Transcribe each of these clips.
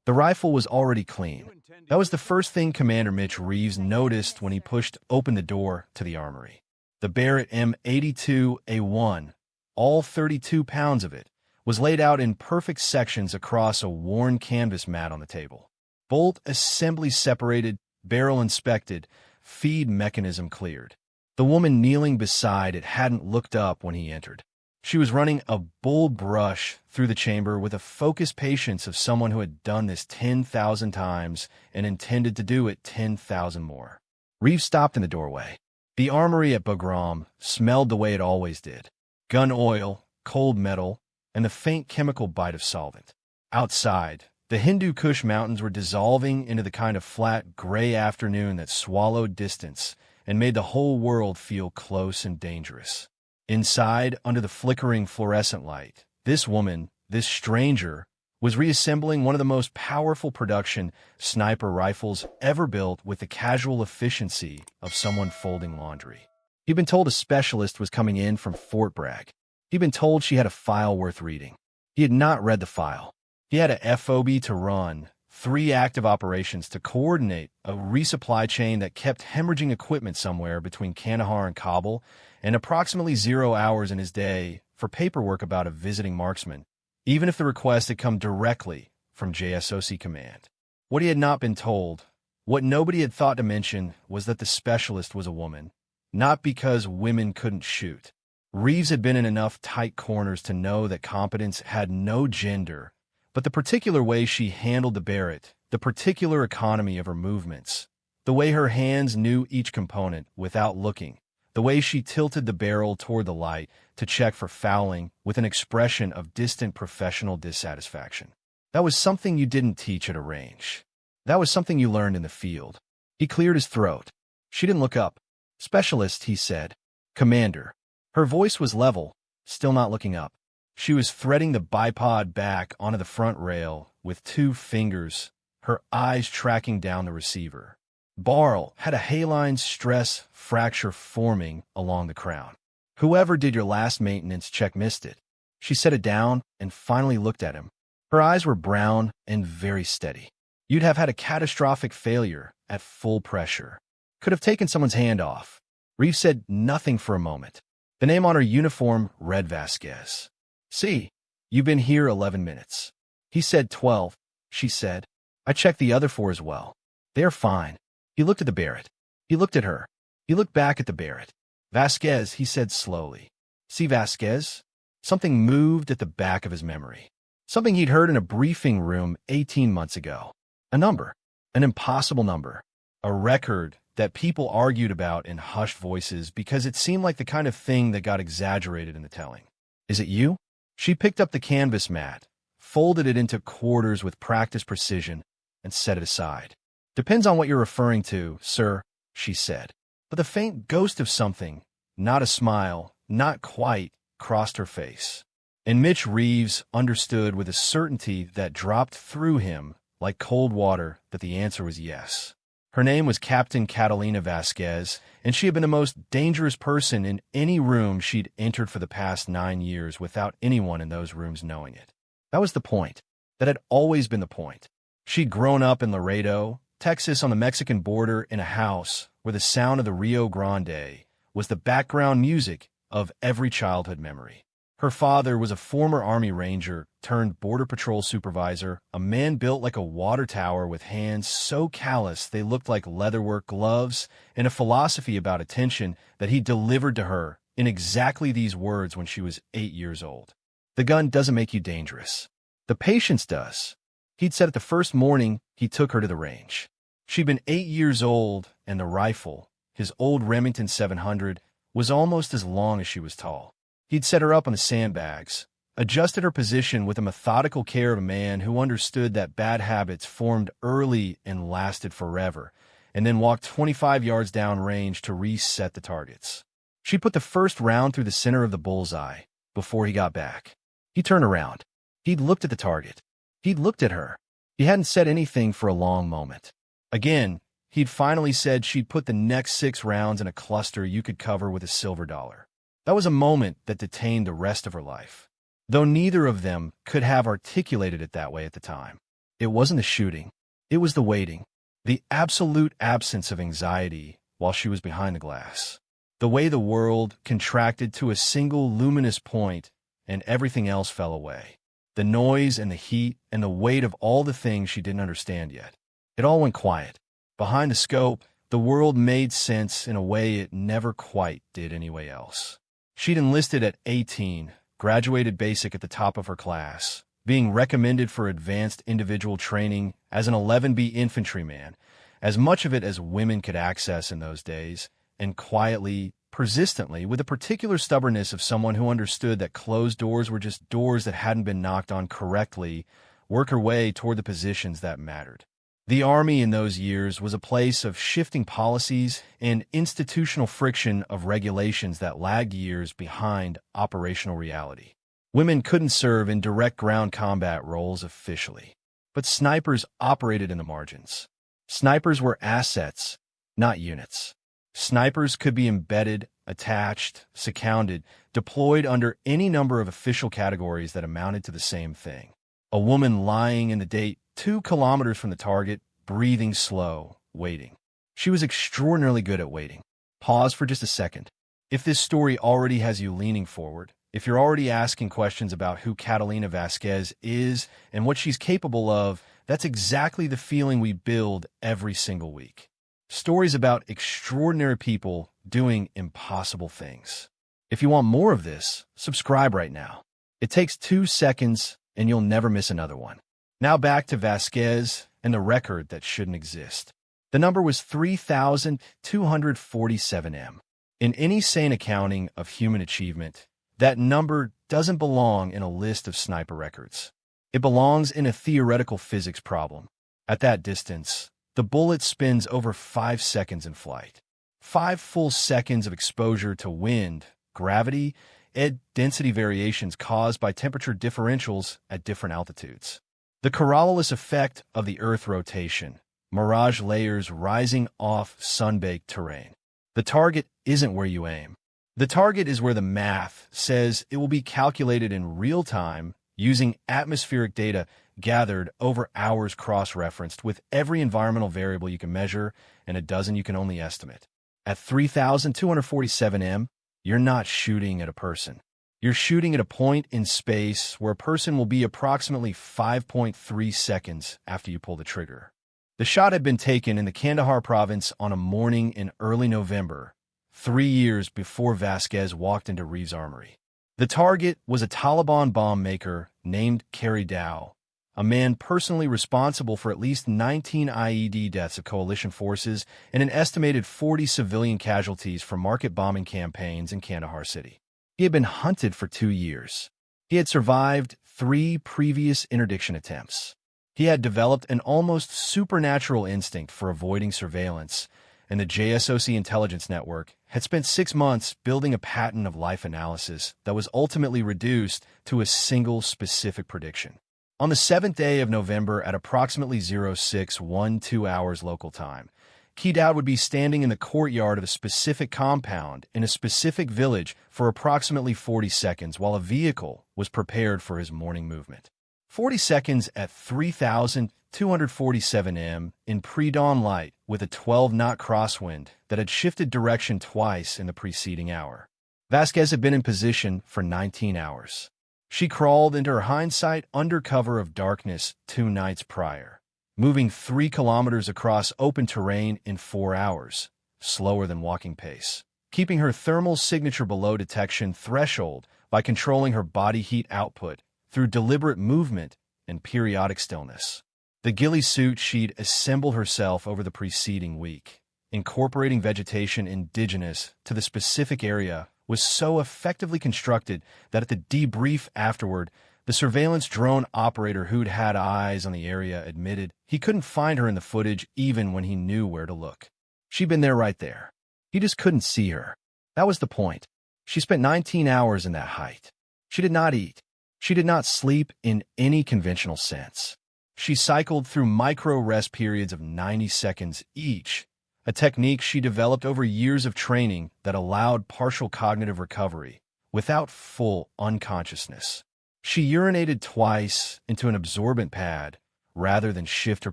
The rifle was already clean. That was the first thing Commander Mitch Reeves noticed when he pushed open the door to the armory. The Barrett M82A1, all 32 pounds of it, was laid out in perfect sections across a worn canvas mat on the table. Bolt assembly separated, barrel inspected, feed mechanism cleared. The woman kneeling beside it hadn't looked up when he entered. She was running a bull brush through the chamber with the focused patience of someone who had done this 10,000 times and intended to do it 10,000 more. Reeves stopped in the doorway. The armory at Bagram smelled the way it always did. Gun oil, cold metal, and the faint chemical bite of solvent. Outside, the Hindu Kush mountains were dissolving into the kind of flat, gray afternoon that swallowed distance and made the whole world feel close and dangerous. Inside, under the flickering fluorescent light, this woman, this stranger, was reassembling one of the most powerful production sniper rifles ever built with the casual efficiency of someone folding laundry. He'd been told a specialist was coming in from Fort Bragg. He'd been told she had a file worth reading. He had not read the file. He had a FOB to run, 3 active operations to coordinate a resupply chain that kept hemorrhaging equipment somewhere between Kandahar and Kabul, and approximately 0 hours in his day for paperwork about a visiting marksman, even if the request had come directly from JSOC command. What he had not been told, what nobody had thought to mention, was that the specialist was a woman, not because women couldn't shoot. Reeves had been in enough tight corners to know that competence had no gender, but the particular way she handled the Barrett, the particular economy of her movements, the way her hands knew each component without looking, the way she tilted the barrel toward the light to check for fouling with an expression of distant professional dissatisfaction. That was something you didn't teach at a range. That was something you learned in the field. He cleared his throat. She didn't look up. "Specialist," he said. "Commander." Her voice was level, still not looking up. She was threading the bipod back onto the front rail with 2 fingers, her eyes tracking down the receiver. Barrel had a haline stress fracture forming along the crown. "Whoever did your last maintenance check missed it." She set it down and finally looked at him. Her eyes were brown and very steady. "You'd have had a catastrophic failure at full pressure. Could have taken someone's hand off." Reeves said nothing for a moment. The name on her uniform read Vasquez. "See, you've been here 11 minutes. He said 12, she said. "I checked the other 4 as well. They're fine." He looked at the Barrett. He looked at her. He looked back at the Barrett. "Vasquez," he said slowly. "See Vasquez?" Something moved at the back of his memory. Something he'd heard in a briefing room 18 months ago. A number. An impossible number. A record that people argued about in hushed voices because it seemed like the kind of thing that got exaggerated in the telling. "Is it you?" She picked up the canvas mat, folded it into quarters with practiced precision, and set it aside. "Depends on what you're referring to, sir," she said. But the faint ghost of something, not a smile, not quite, crossed her face. And Mitch Reeves understood with a certainty that dropped through him like cold water that the answer was yes. Her name was Captain Catalina Vasquez, and she had been the most dangerous person in any room she'd entered for the past 9 years without anyone in those rooms knowing it. That was the point. That had always been the point. She'd grown up in Laredo, Texas, on the Mexican border, in a house where the sound of the Rio Grande was the background music of every childhood memory. Her father was a former Army Ranger turned Border Patrol supervisor, a man built like a water tower with hands so callous they looked like leatherwork gloves, and a philosophy about attention that he delivered to her in exactly these words when she was 8 years old. "The gun doesn't make you dangerous. The patience does," he'd said it the first morning he took her to the range. She'd been 8 years old, and the rifle, his old Remington 700, was almost as long as she was tall. He'd set her up on the sandbags, adjusted her position with the methodical care of a man who understood that bad habits formed early and lasted forever, and then walked 25 yards down range to reset the targets. She put the first round through the center of the bullseye before he got back. He turned around. He'd looked at the target. He'd looked at her. He hadn't said anything for a long moment. Again, he'd finally said she'd put the next 6 rounds in a cluster you could cover with a silver dollar. That was a moment that detained the rest of her life, though neither of them could have articulated it that way at the time. It wasn't the shooting. It was the waiting. The absolute absence of anxiety while she was behind the glass. The way the world contracted to a single luminous point and everything else fell away. The noise and the heat and the weight of all the things she didn't understand yet. It all went quiet. Behind the scope, the world made sense in a way it never quite did anyway else. She'd enlisted at 18, graduated basic at the top of her class, being recommended for advanced individual training as an 11B infantryman, as much of it as women could access in those days, and quietly, persistently, with the particular stubbornness of someone who understood that closed doors were just doors that hadn't been knocked on correctly, work her way toward the positions that mattered. The Army in those years was a place of shifting policies and institutional friction of regulations that lagged years behind operational reality. Women couldn't serve in direct ground combat roles officially, but snipers operated in the margins. Snipers were assets, not units. Snipers could be embedded, attached, seconded, deployed under any number of official categories that amounted to the same thing. A woman lying in the date 2 kilometers from the target, breathing slow, waiting. She was extraordinarily good at waiting. Pause for just a second. If this story already has you leaning forward, if you're already asking questions about who Catalina Vasquez is and what she's capable of, that's exactly the feeling we build every single week. Stories about extraordinary people doing impossible things. If you want more of this, subscribe right now. It takes 2 seconds and you'll never miss another one. Now back to Vasquez and the record that shouldn't exist. The number was 3,247 m. In any sane accounting of human achievement, that number doesn't belong in a list of sniper records. It belongs in a theoretical physics problem. At that distance, the bullet spins over 5 seconds in flight. 5 full seconds of exposure to wind, gravity, and density variations caused by temperature differentials at different altitudes. The Coriolis effect of the Earth rotation, mirage layers rising off sun-baked terrain. The target isn't where you aim. The target is where the math says it will be calculated in real time using atmospheric data gathered over hours cross-referenced with every environmental variable you can measure and a dozen you can only estimate. At 3,247 m, you're not shooting at a person. You're shooting at a point in space where a person will be approximately 5.3 seconds after you pull the trigger. The shot had been taken in the Kandahar province on a morning in early November, 3 years before Vasquez walked into Reeves' armory. The target was a Taliban bomb maker named Kerry Dow, a man personally responsible for at least 19 IED deaths of coalition forces and an estimated 40 civilian casualties from market bombing campaigns in Kandahar City. He had been hunted for 2 years. He had survived 3 previous interdiction attempts. He had developed an almost supernatural instinct for avoiding surveillance, and the JSOC intelligence network had spent 6 months building a pattern of life analysis that was ultimately reduced to a single specific prediction. On the 7th day of November at approximately 0612 hours local time, Key-Dowd would be standing in the courtyard of a specific compound in a specific village for approximately 40 seconds while a vehicle was prepared for his morning movement. 40 seconds at 3,247 m in pre-dawn light with a 12-knot crosswind that had shifted direction twice in the preceding hour. Vasquez had been in position for 19 hours. She crawled into her hindsight under cover of darkness 2 nights prior, moving 3 kilometers across open terrain in 4 hours, slower than walking pace, keeping her thermal signature below detection threshold by controlling her body heat output through deliberate movement and periodic stillness. The ghillie suit she'd assembled herself over the preceding week, incorporating vegetation indigenous to the specific area, was so effectively constructed that at the debrief afterward, the surveillance drone operator who'd had eyes on the area admitted he couldn't find her in the footage even when he knew where to look. She'd been there right there. He just couldn't see her. That was the point. She spent 19 hours in that height. She did not eat. She did not sleep in any conventional sense. She cycled through micro-rest periods of 90 seconds each, a technique she developed over years of training that allowed partial cognitive recovery without full unconsciousness. She urinated twice into an absorbent pad, rather than shift her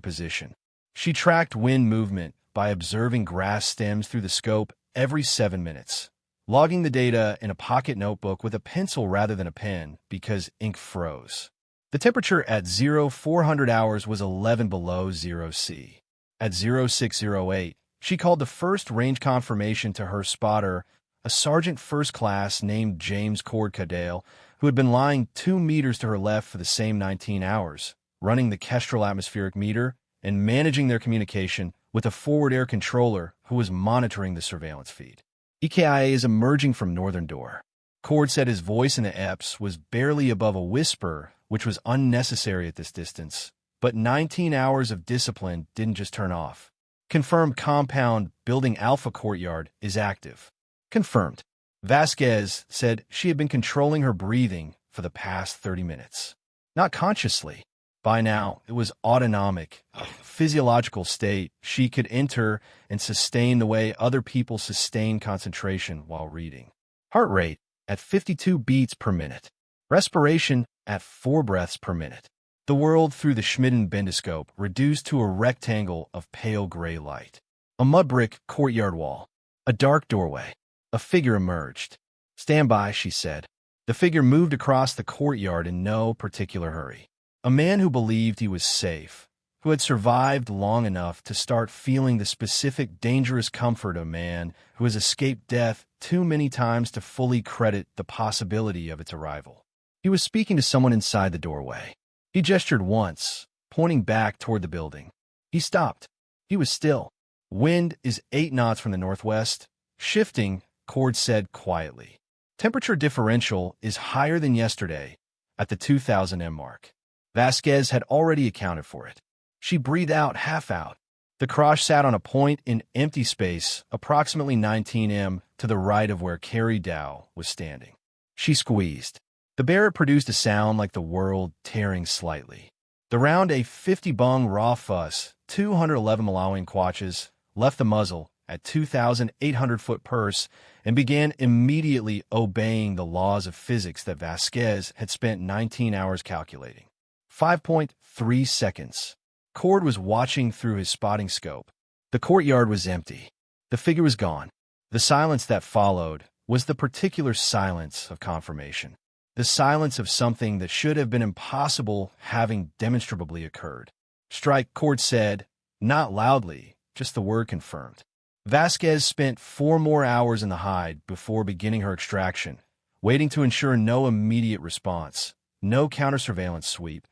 position. She tracked wind movement by observing grass stems through the scope every 7 minutes, logging the data in a pocket notebook with a pencil rather than a pen because ink froze. The temperature at 0400 hours was 11 below 0°C. At 0608, she called the first range confirmation to her spotter, a sergeant first class named James Cord Cadale, who had been lying 2 meters to her left for the same 19 hours, running the Kestrel atmospheric meter and managing their communication with a forward air controller who was monitoring the surveillance feed. EKIA is emerging from northern door. Cord said his voice in the EPS was barely above a whisper, which was unnecessary at this distance, but 19 hours of discipline didn't just turn off. Confirmed compound building Alpha Courtyard is active. Confirmed. Vasquez said she had been controlling her breathing for the past 30 minutes. Not consciously. By now, it was autonomic, a physiological state she could enter and sustain the way other people sustain concentration while reading. Heart rate at 52 beats per minute. Respiration at 4 breaths per minute. The world through the Schmidten bendoscope reduced to a rectangle of pale gray light. A mud brick courtyard wall. A dark doorway. A figure emerged. "Stand by," she said. The figure moved across the courtyard in no particular hurry. A man who believed he was safe, who had survived long enough to start feeling the specific dangerous comfort of a man who has escaped death too many times to fully credit the possibility of its arrival. He was speaking to someone inside the doorway. He gestured once, pointing back toward the building. He stopped. He was still. "Wind is 8 knots from the northwest. Shifting," Cord said quietly. "Temperature differential is higher than yesterday, at the 2000 M mark." Vasquez had already accounted for it. She breathed out, half out. The Crosh sat on a point in empty space, approximately 19 m to the right of where Carrie Dow was standing. She squeezed. The Barrett produced a sound like the world tearing slightly. The round A50 bung raw fuss, 211 Malawian kwaches, left the muzzle at 2,800-foot purse and began immediately obeying the laws of physics that Vasquez had spent 19 hours calculating. 5.3 seconds. Cord was watching through his spotting scope. The courtyard was empty. The figure was gone. The silence that followed was the particular silence of confirmation. The silence of something that should have been impossible having demonstrably occurred. "Strike," Cord said, not loudly, just the word confirmed. Vasquez spent 4 more hours in the hide before beginning her extraction, waiting to ensure no immediate response, no counter-surveillance sweep,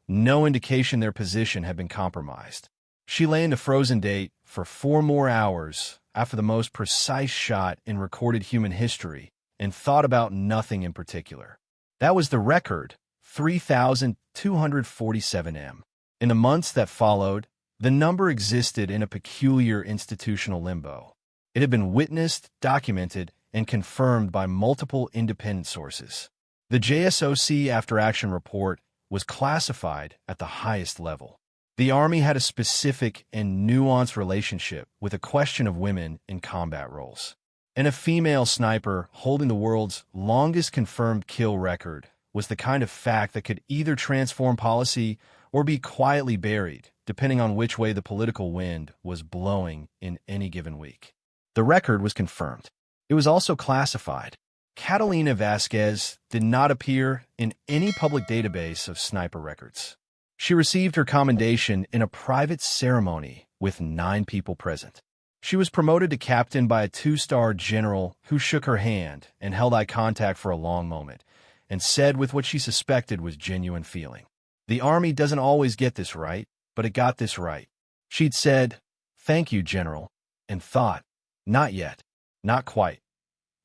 no indication their position had been compromised. She lay in the frozen date for 4 more hours after the most precise shot in recorded human history and thought about nothing in particular. That was the record, 3,247 m. In the months that followed, the number existed in a peculiar institutional limbo. It had been witnessed, documented, and confirmed by multiple independent sources. The JSOC after-action report was classified at the highest level. The Army had a specific and nuanced relationship with the question of women in combat roles. And a female sniper holding the world's longest confirmed kill record was the kind of fact that could either transform policy or be quietly buried, depending on which way the political wind was blowing in any given week. The record was confirmed. It was also classified. Catalina Vasquez did not appear in any public database of sniper records. She received her commendation in a private ceremony with 9 people present. She was promoted to captain by a 2-star general who shook her hand and held eye contact for a long moment and said with what she suspected was genuine feeling. "The Army doesn't always get this right, but it got this right." She'd said, "Thank you, General," and thought, "Not yet, not quite."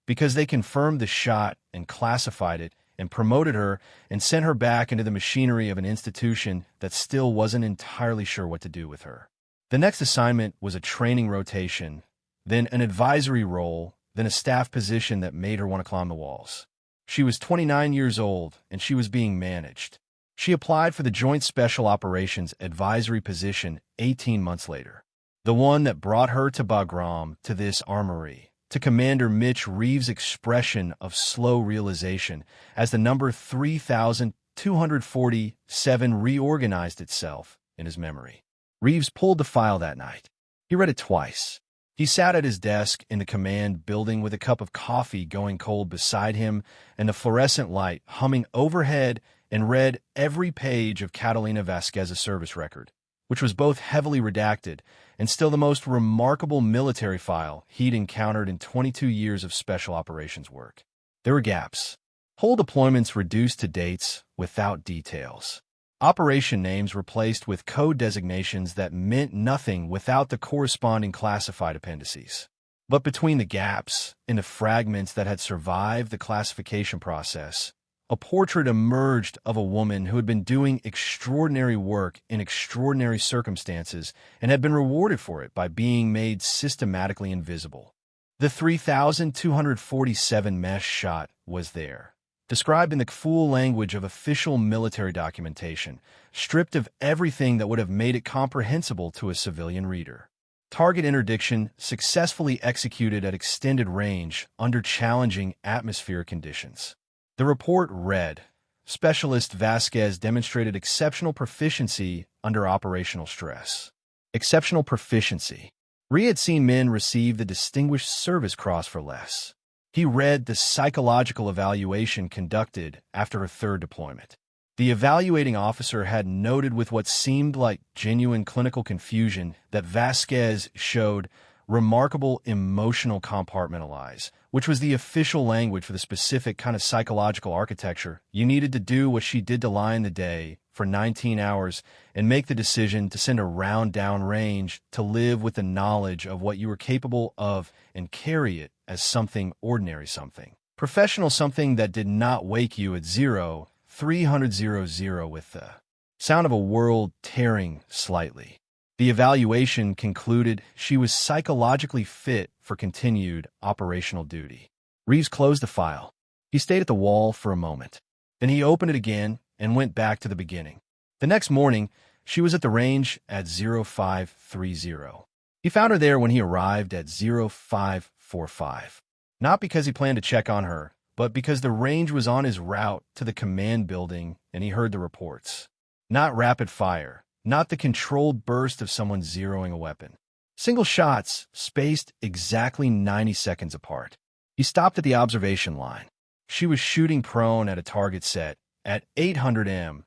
Because they confirmed the shot and classified it and promoted her and sent her back into the machinery of an institution that still wasn't entirely sure what to do with her. The next assignment was a training rotation, then an advisory role, then a staff position that made her want to climb the walls. She was 29 years old, and she was being managed. She applied for the Joint Special Operations Advisory position 18 months later, the one that brought her to Bagram, to this armory, to Commander Mitch Reeves' expression of slow realization as the number 3,247 reorganized itself in his memory. Reeves pulled the file that night. He read it twice. He sat at his desk in the command building with a cup of coffee going cold beside him and the fluorescent light humming overhead, and read every page of Catalina Vasquez's service record, which was both heavily redacted and still the most remarkable military file he'd encountered in 22 years of special operations work. There were gaps. Whole deployments reduced to dates without details. Operation names replaced with code designations that meant nothing without the corresponding classified appendices. But between the gaps in the fragments that had survived the classification process, a portrait emerged of a woman who had been doing extraordinary work in extraordinary circumstances and had been rewarded for it by being made systematically invisible. The 3,247 mesh shot was there, described in the full language of official military documentation, stripped of everything that would have made it comprehensible to a civilian reader. Target interdiction successfully executed at extended range under challenging atmospheric conditions. The report read, Specialist Vasquez demonstrated exceptional proficiency under operational stress. Exceptional proficiency. Rhea had seen men receive the Distinguished Service Cross for less. He read the psychological evaluation conducted after her third deployment. The evaluating officer had noted with what seemed like genuine clinical confusion that Vasquez showed remarkable emotional compartmentalize, which was the official language for the specific kind of psychological architecture you needed to do what she did to lie in the day for 19 hours and make the decision to send a round down range to live with the knowledge of what you were capable of and carry it as something ordinary, something professional, something that did not wake you at 0300 with the sound of a world tearing slightly. The evaluation concluded she was psychologically fit for continued operational duty. Reeves closed the file. He stayed at the wall for a moment. Then he opened it again and went back to the beginning. The next morning, she was at the range at 0530. He found her there when he arrived at 0545. Not because he planned to check on her, but because the range was on his route to the command building and he heard the reports. Not rapid fire. Not the controlled burst of someone zeroing a weapon. Single shots spaced exactly 90 seconds apart. He stopped at the observation line. She was shooting prone at a target set at 800 m,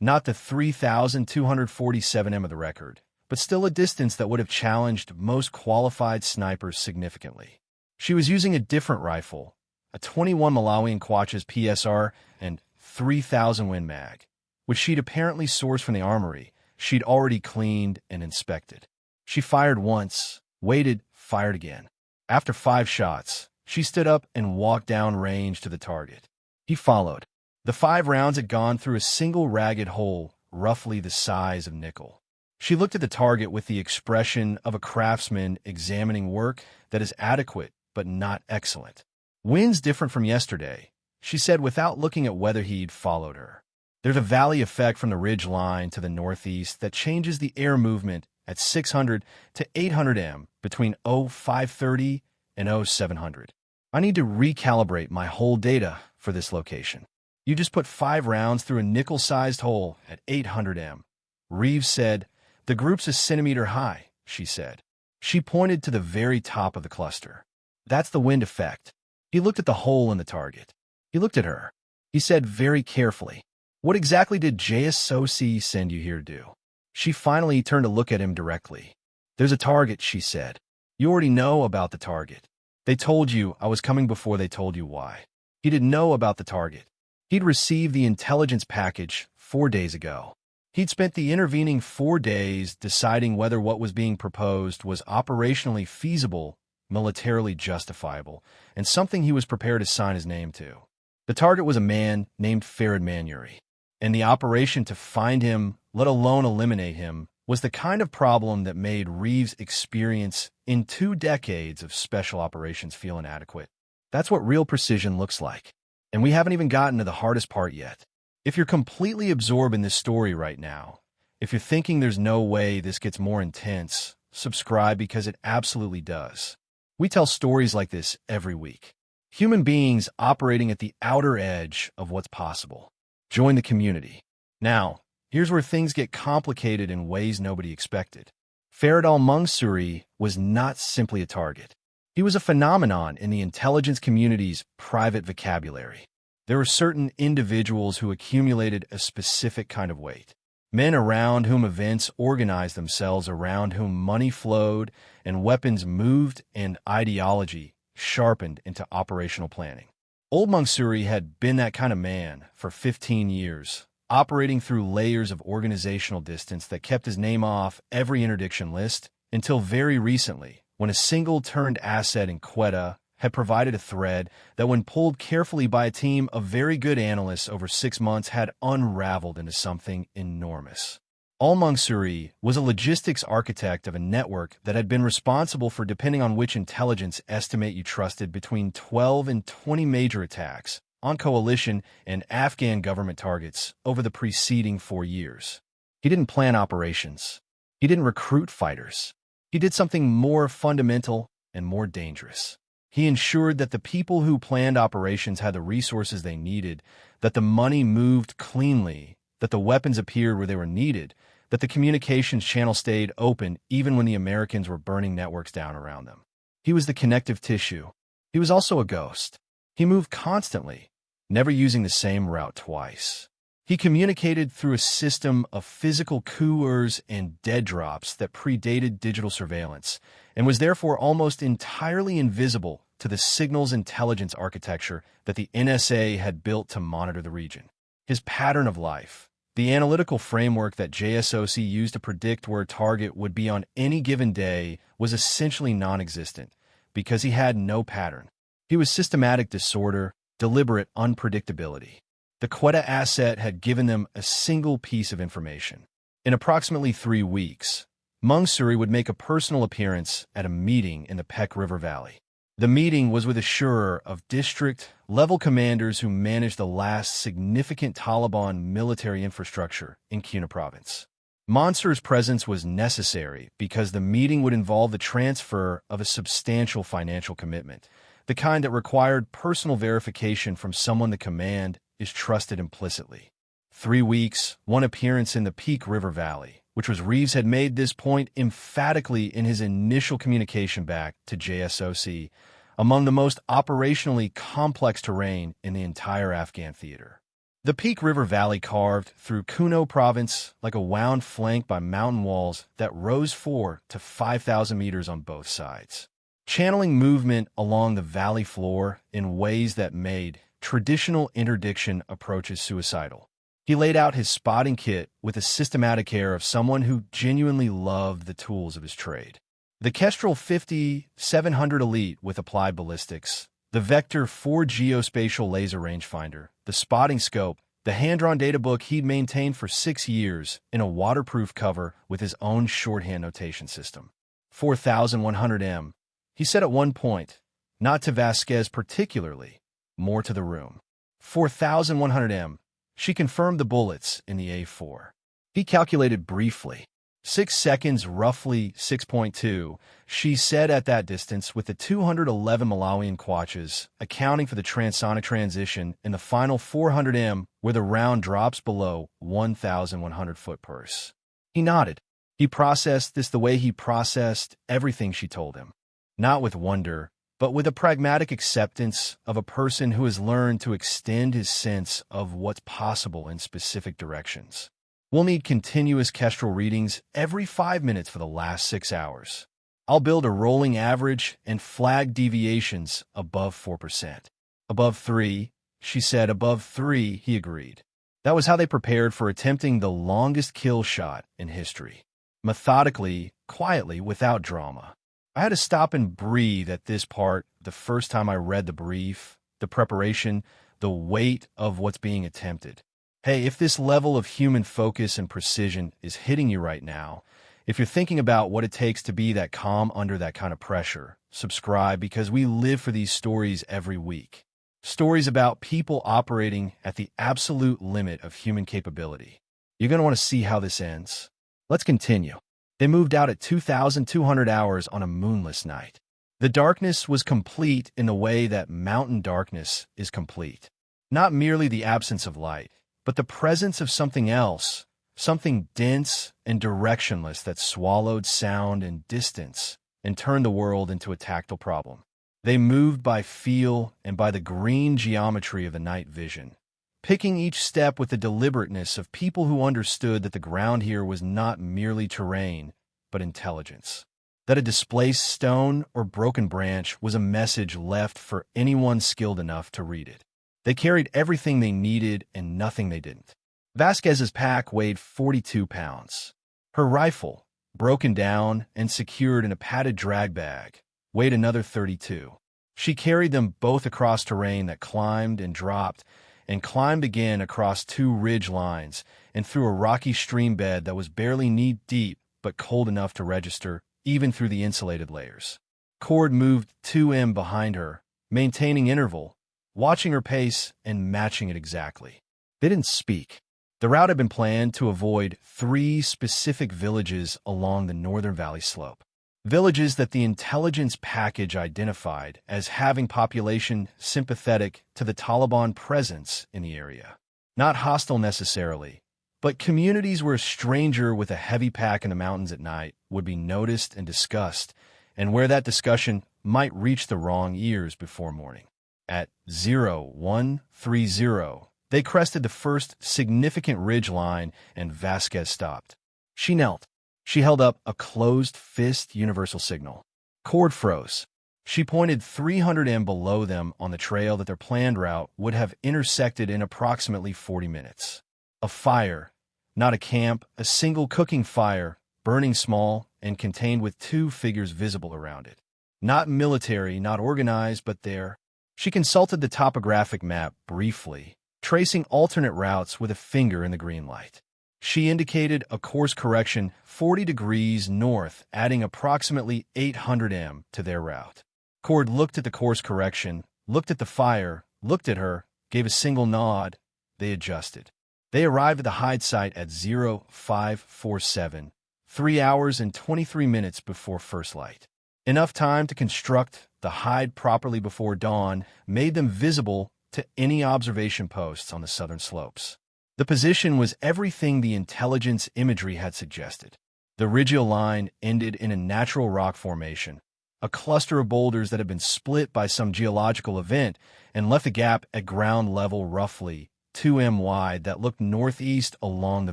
not the 3,247 m of the record, but still a distance that would have challenged most qualified snipers significantly. She was using a different rifle, a 21 Malawian Quachas PSR and 3,000 Win Mag, which she'd apparently sourced from the armory she'd already cleaned and inspected. She fired once, waited, fired again. After 5 shots, she stood up and walked down range to the target. He followed. The 5 rounds had gone through a single ragged hole, roughly the size of nickel. She looked at the target with the expression of a craftsman examining work that is adequate but not excellent. Wind's different from yesterday, she said without looking at whether he'd followed her. There's a valley effect from the ridge line to the northeast that changes the air movement at 600 to 800 m between 0530 and 0700. I need to recalibrate my whole data for this location. You just put 5 rounds through a nickel-sized hole at 800 m. Reeves said, the group's a centimeter high, she said. She pointed to the very top of the cluster. That's the wind effect. He looked at the hole in the target. He looked at her. He said very carefully, what exactly did JSOC send you here to do? She finally turned to look at him directly. There's a target, she said. You already know about the target. They told you I was coming before they told you why. He didn't know about the target. He'd received the intelligence package 4 days ago. He'd spent the intervening 4 days deciding whether what was being proposed was operationally feasible, militarily justifiable, and something he was prepared to sign his name to. The target was a man named Farid Manuri. And the operation to find him, let alone eliminate him, was the kind of problem that made Reeves' experience in 2 decades of special operations feel inadequate. That's what real precision looks like. And we haven't even gotten to the hardest part yet. If you're completely absorbed in this story right now, if you're thinking there's no way this gets more intense, subscribe because it absolutely does. We tell stories like this every week. Human beings operating at the outer edge of what's possible. Join the community. Now, Here's where things get complicated in ways nobody expected. Barrett al-Mansouri was not simply a target. He was a phenomenon in the intelligence community's private vocabulary. There were certain individuals who accumulated a specific kind of weight. Men around whom events organized themselves, around whom money flowed and weapons moved and ideology sharpened into operational planning. Old Mansouri had been that kind of man for 15 years, operating through layers of organizational distance that kept his name off every interdiction list until very recently, when a single turned asset in Quetta had provided a thread that, when pulled carefully by a team of very good analysts over 6 months, had unraveled into something enormous. Al-Mansouri was a logistics architect of a network that had been responsible for, depending on which intelligence estimate you trusted, between 12 and 20 major attacks on coalition and Afghan government targets over the preceding 4 years. He didn't plan operations. He didn't recruit fighters. He did something more fundamental and more dangerous. He ensured that the people who planned operations had the resources they needed, that the money moved cleanly, that the weapons appeared where they were needed, that the communications channel stayed open even when the Americans were burning networks down around them. He was the connective tissue. He was also a ghost. He moved constantly, never using the same route twice. He communicated through a system of physical couriers and dead drops that predated digital surveillance, and was therefore almost entirely invisible to the signals intelligence architecture that the NSA had built to monitor the region. His pattern of life, the analytical framework that JSOC used to predict where a target would be on any given day, was essentially non-existent because he had no pattern. He was systematic disorder, deliberate unpredictability. The Quetta asset had given them a single piece of information. In approximately 3 weeks, Mansouri would make a personal appearance at a meeting in the Peck River Valley. The meeting was with a shura of district-level commanders who managed the last significant Taliban military infrastructure in Kuna province. Mansour's presence was necessary because the meeting would involve the transfer of a substantial financial commitment, the kind that required personal verification from someone the command is trusted implicitly. 3 weeks, 1 appearance in the Peak River Valley, which was Reeves had made this point emphatically in his initial communication back to JSOC, among the most operationally complex terrain in the entire Afghan theater. The Peak River Valley carved through Kuno province like a wound flank by mountain walls that rose 4 to 5,000 meters on both sides, channeling movement along the valley floor in ways that made traditional interdiction approaches suicidal. He laid out his spotting kit with a systematic air of someone who genuinely loved the tools of his trade. The Kestrel 50-700 Elite with applied ballistics, the Vector 4 geospatial laser rangefinder, the spotting scope, the hand-drawn data book he'd maintained for 6 years in a waterproof cover with his own shorthand notation system. 4100M, he said at one point, not to Vasquez particularly, more to the room. 4100M. She confirmed the bullets in the A4. He calculated briefly. 6 seconds, roughly 6.2, she said at that distance, with the 211 Malawian kwaches, accounting for the transonic transition in the final 400M, where the round drops below 1,100 foot pulse. He nodded. He processed this the way he processed everything she told him. Not with wonder, but with a pragmatic acceptance of a person who has learned to extend his sense of what's possible in specific directions. We'll need continuous Kestrel readings every 5 minutes for the last 6 hours. I'll build a rolling average and flag deviations above 4%. Above 3, she said. Above 3, he agreed. That was how they prepared for attempting the longest kill shot in history. Methodically, quietly, without drama. I had to stop and breathe at this part the first time I read the brief, the preparation, the weight of what's being attempted. Hey, if this level of human focus and precision is hitting you right now, if you're thinking about what it takes to be that calm under that kind of pressure, subscribe, because we live for these stories every week. Stories about people operating at the absolute limit of human capability. You're going to want to see how this ends. Let's continue. They moved out at 2,200 hours on a moonless night. The darkness was complete in the way that mountain darkness is complete. Not merely the absence of light, but the presence of something else, something dense and directionless that swallowed sound and distance and turned the world into a tactile problem. They moved by feel and by the green geometry of the night vision, picking each step with the deliberateness of people who understood that the ground here was not merely terrain, but intelligence. That a displaced stone or broken branch was a message left for anyone skilled enough to read it. They carried everything they needed and nothing they didn't. Vasquez's pack weighed 42 pounds. Her rifle, broken down and secured in a padded drag bag, weighed another 32. She carried them both across terrain that climbed and dropped, and climbed again across two ridge lines and through a rocky stream bed that was barely knee-deep but cold enough to register even through the insulated layers. Cord moved 2M behind her, maintaining interval, watching her pace and matching it exactly. They didn't speak. The route had been planned to avoid 3 specific villages along the northern valley slope. Villages that the intelligence package identified as having population sympathetic to the Taliban presence in the area. Not hostile necessarily, but communities where a stranger with a heavy pack in the mountains at night would be noticed and discussed, and where that discussion might reach the wrong ears before morning. At 0130, they crested the first significant ridge line, and Vasquez stopped. She knelt. She held up a closed-fist universal signal. Cord froze. She pointed 300 m below them on the trail that their planned route would have intersected in approximately 40 minutes. A fire, not a camp, a single cooking fire, burning small and contained with 2 figures visible around it. Not military, not organized, but there. She consulted the topographic map briefly, tracing alternate routes with a finger in the green light. She indicated a course correction 40 degrees north, adding approximately 800 m to their route. Cord looked at the course correction, looked at the fire, looked at her, gave a single nod. They adjusted. They arrived at the hide site at 0547, 3 hours and 23 minutes before first light. Enough time to construct the hide properly before dawn made them visible to any observation posts on the southern slopes. The position was everything the intelligence imagery had suggested. The ridgeal line ended in a natural rock formation, a cluster of boulders that had been split by some geological event and left a gap at ground level roughly 2 m wide that looked northeast along the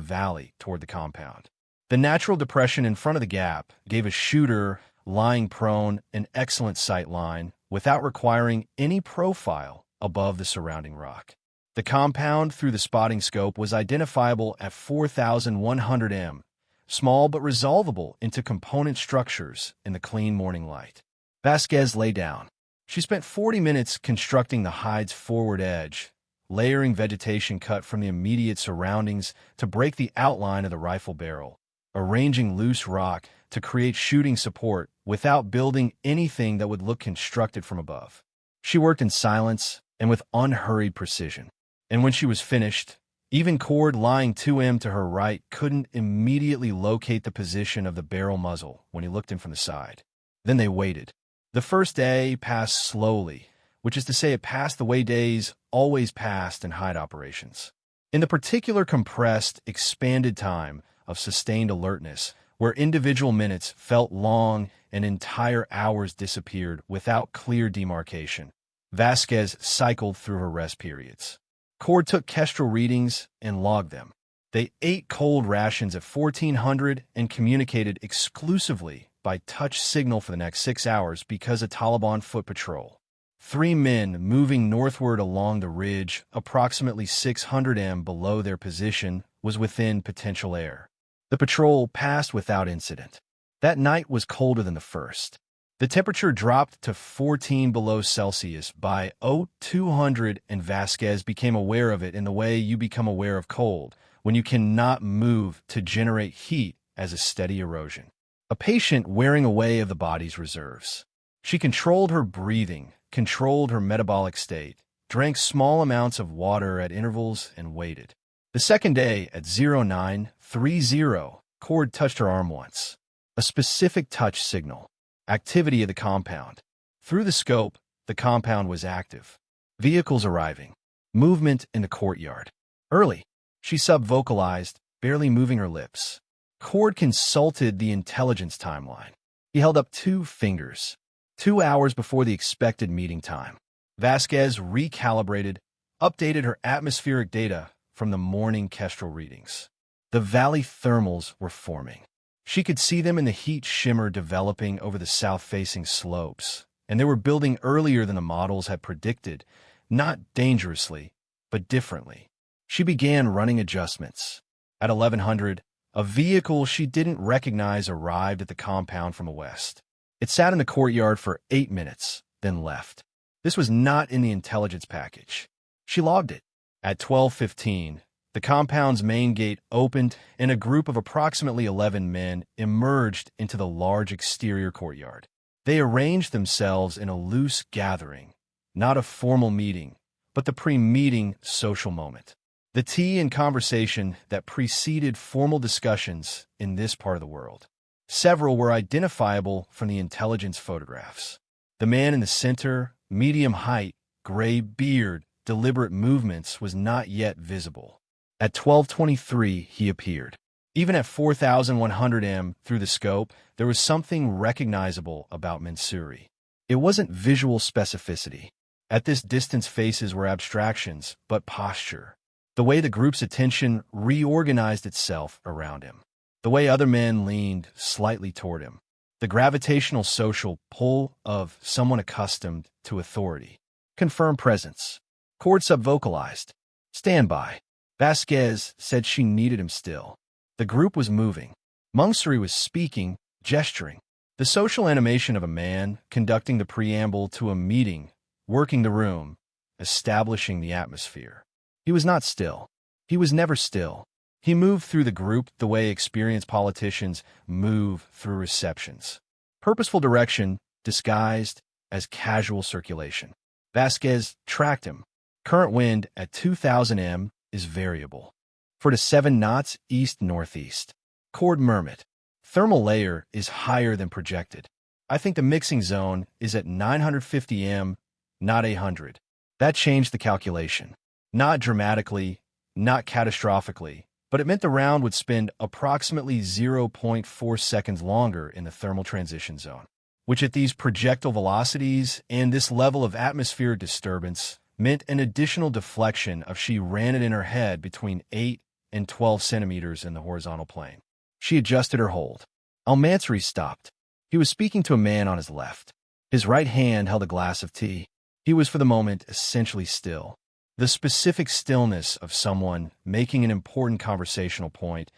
valley toward the compound. The natural depression in front of the gap gave a shooter lying prone an excellent sight line without requiring any profile above the surrounding rock. The compound through the spotting scope was identifiable at 4,100 m, small but resolvable into component structures in the clean morning light. Vasquez lay down. She spent 40 minutes constructing the hide's forward edge, layering vegetation cut from the immediate surroundings to break the outline of the rifle barrel, arranging loose rock to create shooting support without building anything that would look constructed from above. She worked in silence and with unhurried precision. And when she was finished, even Cord lying 2 m to her right couldn't immediately locate the position of the barrel muzzle when he looked in from the side. Then they waited. The first day passed slowly, which is to say it passed the way days always passed in hide operations. In the particular compressed, expanded time of sustained alertness, where individual minutes felt long and entire hours disappeared without clear demarcation, Vasquez cycled through her rest periods. Cord took kestrel readings and logged them. They ate cold rations at 1400 and communicated exclusively by touch signal for the next 6 hours because of Taliban foot patrol. 3 men moving northward along the ridge, approximately 600 m below their position, was within potential air. The patrol passed without incident. That night was colder than the first. The temperature dropped to 14 below Celsius by 0200, and Vasquez became aware of it in the way you become aware of cold, when you cannot move to generate heat as a steady erosion. A patient wearing away of the body's reserves. She controlled her breathing, controlled her metabolic state, drank small amounts of water at intervals, and waited. The second day, at 0930, Cord touched her arm once. A specific touch signal. Activity of the compound. Through the scope, the compound was active. Vehicles arriving. Movement in the courtyard. Early. She sub-vocalized, barely moving her lips. Cord consulted the intelligence timeline. He held up 2 fingers. 2 hours before the expected meeting time. Vasquez recalibrated, updated her atmospheric data from the morning kestrel readings. The valley thermals were forming. She could see them in the heat shimmer developing over the south-facing slopes, and they were building earlier than the models had predicted, not dangerously, but differently. She began running adjustments. At 1100, a vehicle she didn't recognize arrived at the compound from the west. It sat in the courtyard for 8 minutes, then left. This was not in the intelligence package. She logged it. At 12:15, the compound's main gate opened and a group of approximately 11 men emerged into the large exterior courtyard. They arranged themselves in a loose gathering, not a formal meeting, but the pre-meeting social moment. The tea and conversation that preceded formal discussions in this part of the world. Several were identifiable from the intelligence photographs. The man in the center, medium height, gray beard, deliberate movements, was not yet visible. At 12:23, he appeared. Even at 4,100 m through the scope, there was something recognizable about Mansouri. It wasn't visual specificity. At this distance, faces were abstractions, but posture. The way the group's attention reorganized itself around him. The way other men leaned slightly toward him. The gravitational social pull of someone accustomed to authority. Confirmed presence. Cord subvocalized. Stand by. Vasquez said she needed him still. The group was moving. Mansouri was speaking, gesturing. The social animation of a man conducting the preamble to a meeting, working the room, establishing the atmosphere. He was not still. He was never still. He moved through the group the way experienced politicians move through receptions. Purposeful direction, disguised as casual circulation. Vasquez tracked him. Current wind at 2,000 m is variable. 4 to 7 knots east-northeast. Cord murmured. Thermal layer is higher than projected. I think the mixing zone is at 950 m, not 800. That changed the calculation. Not dramatically, not catastrophically, but it meant the round would spend approximately 0.4 seconds longer in the thermal transition zone, which at these projectile velocities and this level of atmospheric disturbance meant an additional deflection if she ran it in her head between 8 and 12 centimeters in the horizontal plane. She adjusted her hold. Mansouri stopped. He was speaking to a man on his left. His right hand held a glass of tea. He was for the moment essentially still. The specific stillness of someone making an important conversational point,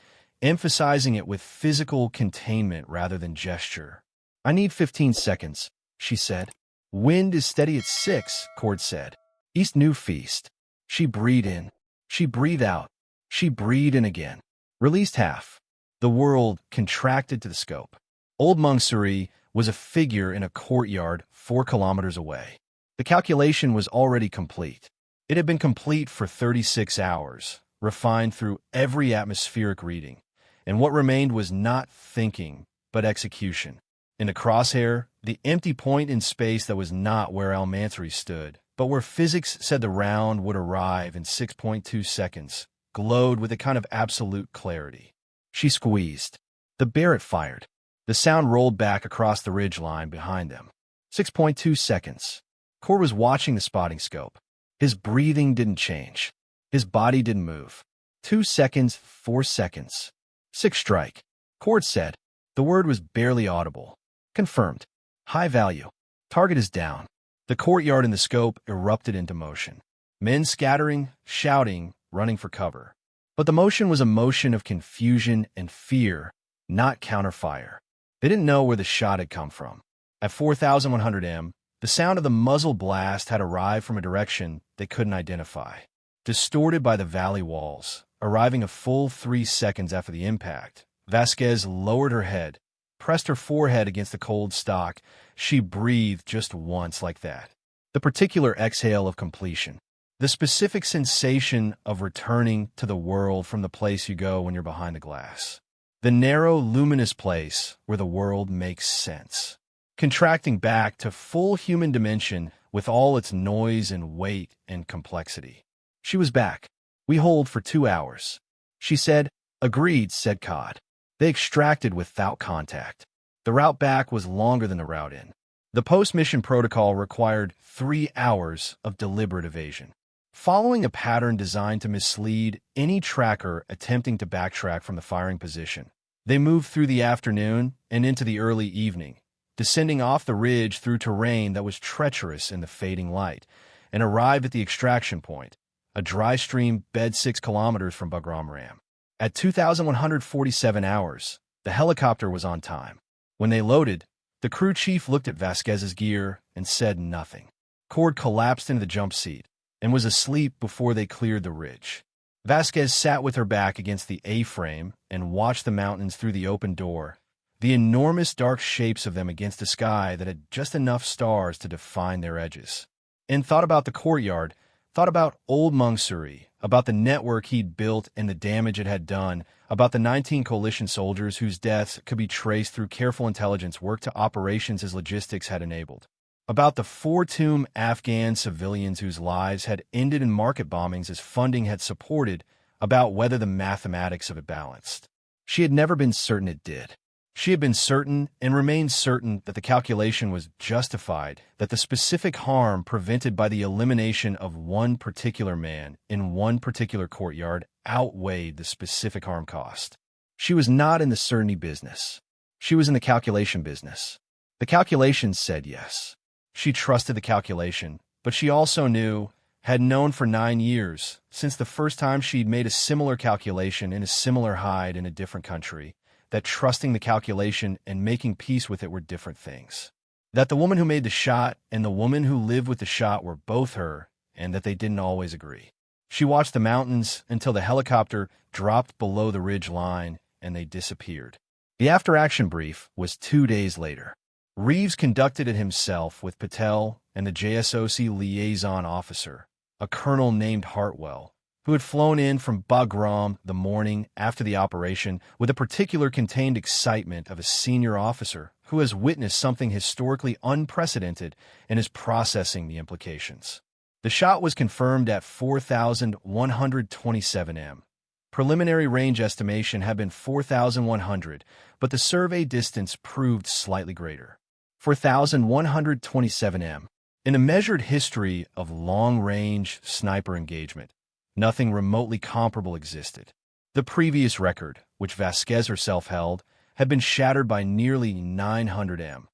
emphasizing it with physical containment rather than gesture. I need 15 seconds, she said. Wind is steady at 6, Cord said. East new feast. She breathed in. She breathed out. She breathed in again. Released half. The world contracted to the scope. Old Mansouri was a figure in a courtyard 4 kilometers away. The calculation was already complete. It had been complete for 36 hours, refined through every atmospheric reading, and what remained was not thinking, but execution. In the crosshair, the empty point in space that was not where Mansouri stood, but where physics said the round would arrive in 6.2 seconds, glowed with a kind of absolute clarity. She squeezed. The Barrett fired. The sound rolled back across the ridgeline behind them. 6.2 seconds. Cord was watching the spotting scope. His breathing didn't change. His body didn't move. 2 seconds, 4 seconds. 6 strike. Cord said. The word was barely audible. Confirmed. High value. Target is down. The courtyard and the scope erupted into motion. Men scattering, shouting, running for cover. But the motion was a motion of confusion and fear, not counterfire. They didn't know where the shot had come from. At 4,100 m, the sound of the muzzle blast had arrived from a direction they couldn't identify. Distorted by the valley walls, arriving a full 3 seconds after the impact, Vasquez lowered her head, pressed her forehead against the cold stock. She breathed just once like that. The particular exhale of completion. The specific sensation of returning to the world from the place you go when you're behind the glass. The narrow, luminous place where the world makes sense. Contracting back to full human dimension with all its noise and weight and complexity. She was back. We hold for 2 hours. She said, Agreed, said Cod. They extracted without contact. The route back was longer than the route in. The post-mission protocol required 3 hours of deliberate evasion, following a pattern designed to mislead any tracker attempting to backtrack from the firing position. They moved through the afternoon and into the early evening, descending off the ridge through terrain that was treacherous in the fading light, and arrived at the extraction point, a dry stream bed 6 kilometers from Bagram Ram. At 2,147 hours, the helicopter was on time. When they loaded, the crew chief looked at Vasquez's gear and said nothing. Cord collapsed into the jump seat and was asleep before they cleared the ridge. Vasquez sat with her back against the A-frame and watched the mountains through the open door, the enormous dark shapes of them against a sky that had just enough stars to define their edges. And thought about the courtyard, thought about old Mansouri, about the network he'd built and the damage it had done, about the 19 coalition soldiers whose deaths could be traced through careful intelligence work to operations his logistics had enabled, about the 4 tomb Afghan civilians whose lives had ended in market bombings as funding had supported, about whether the mathematics of it balanced. She had never been certain it did. She had been certain and remained certain that the calculation was justified, that the specific harm prevented by the elimination of one particular man in one particular courtyard outweighed the specific harm cost. She was not in the certainty business. She was in the calculation business. The calculation said yes. She trusted the calculation, but she also knew, had known for 9 years, since the first time she'd made a similar calculation in a similar hide in a different country, that trusting the calculation and making peace with it were different things. That the woman who made the shot and the woman who lived with the shot were both her, and that they didn't always agree. She watched the mountains until the helicopter dropped below the ridge line and they disappeared. The after-action brief was 2 days later. Reeves conducted it himself with Patel and the JSOC liaison officer, a colonel named Hartwell, who had flown in from Bagram the morning after the operation with a particular contained excitement of a senior officer who has witnessed something historically unprecedented and is processing the implications. The shot was confirmed at 4,127 m. Preliminary range estimation had been 4,100, but the survey distance proved slightly greater. 4,127 m. In a measured history of long-range sniper engagement, nothing remotely comparable existed. The previous record, which Vasquez herself held, had been shattered by nearly 900 m.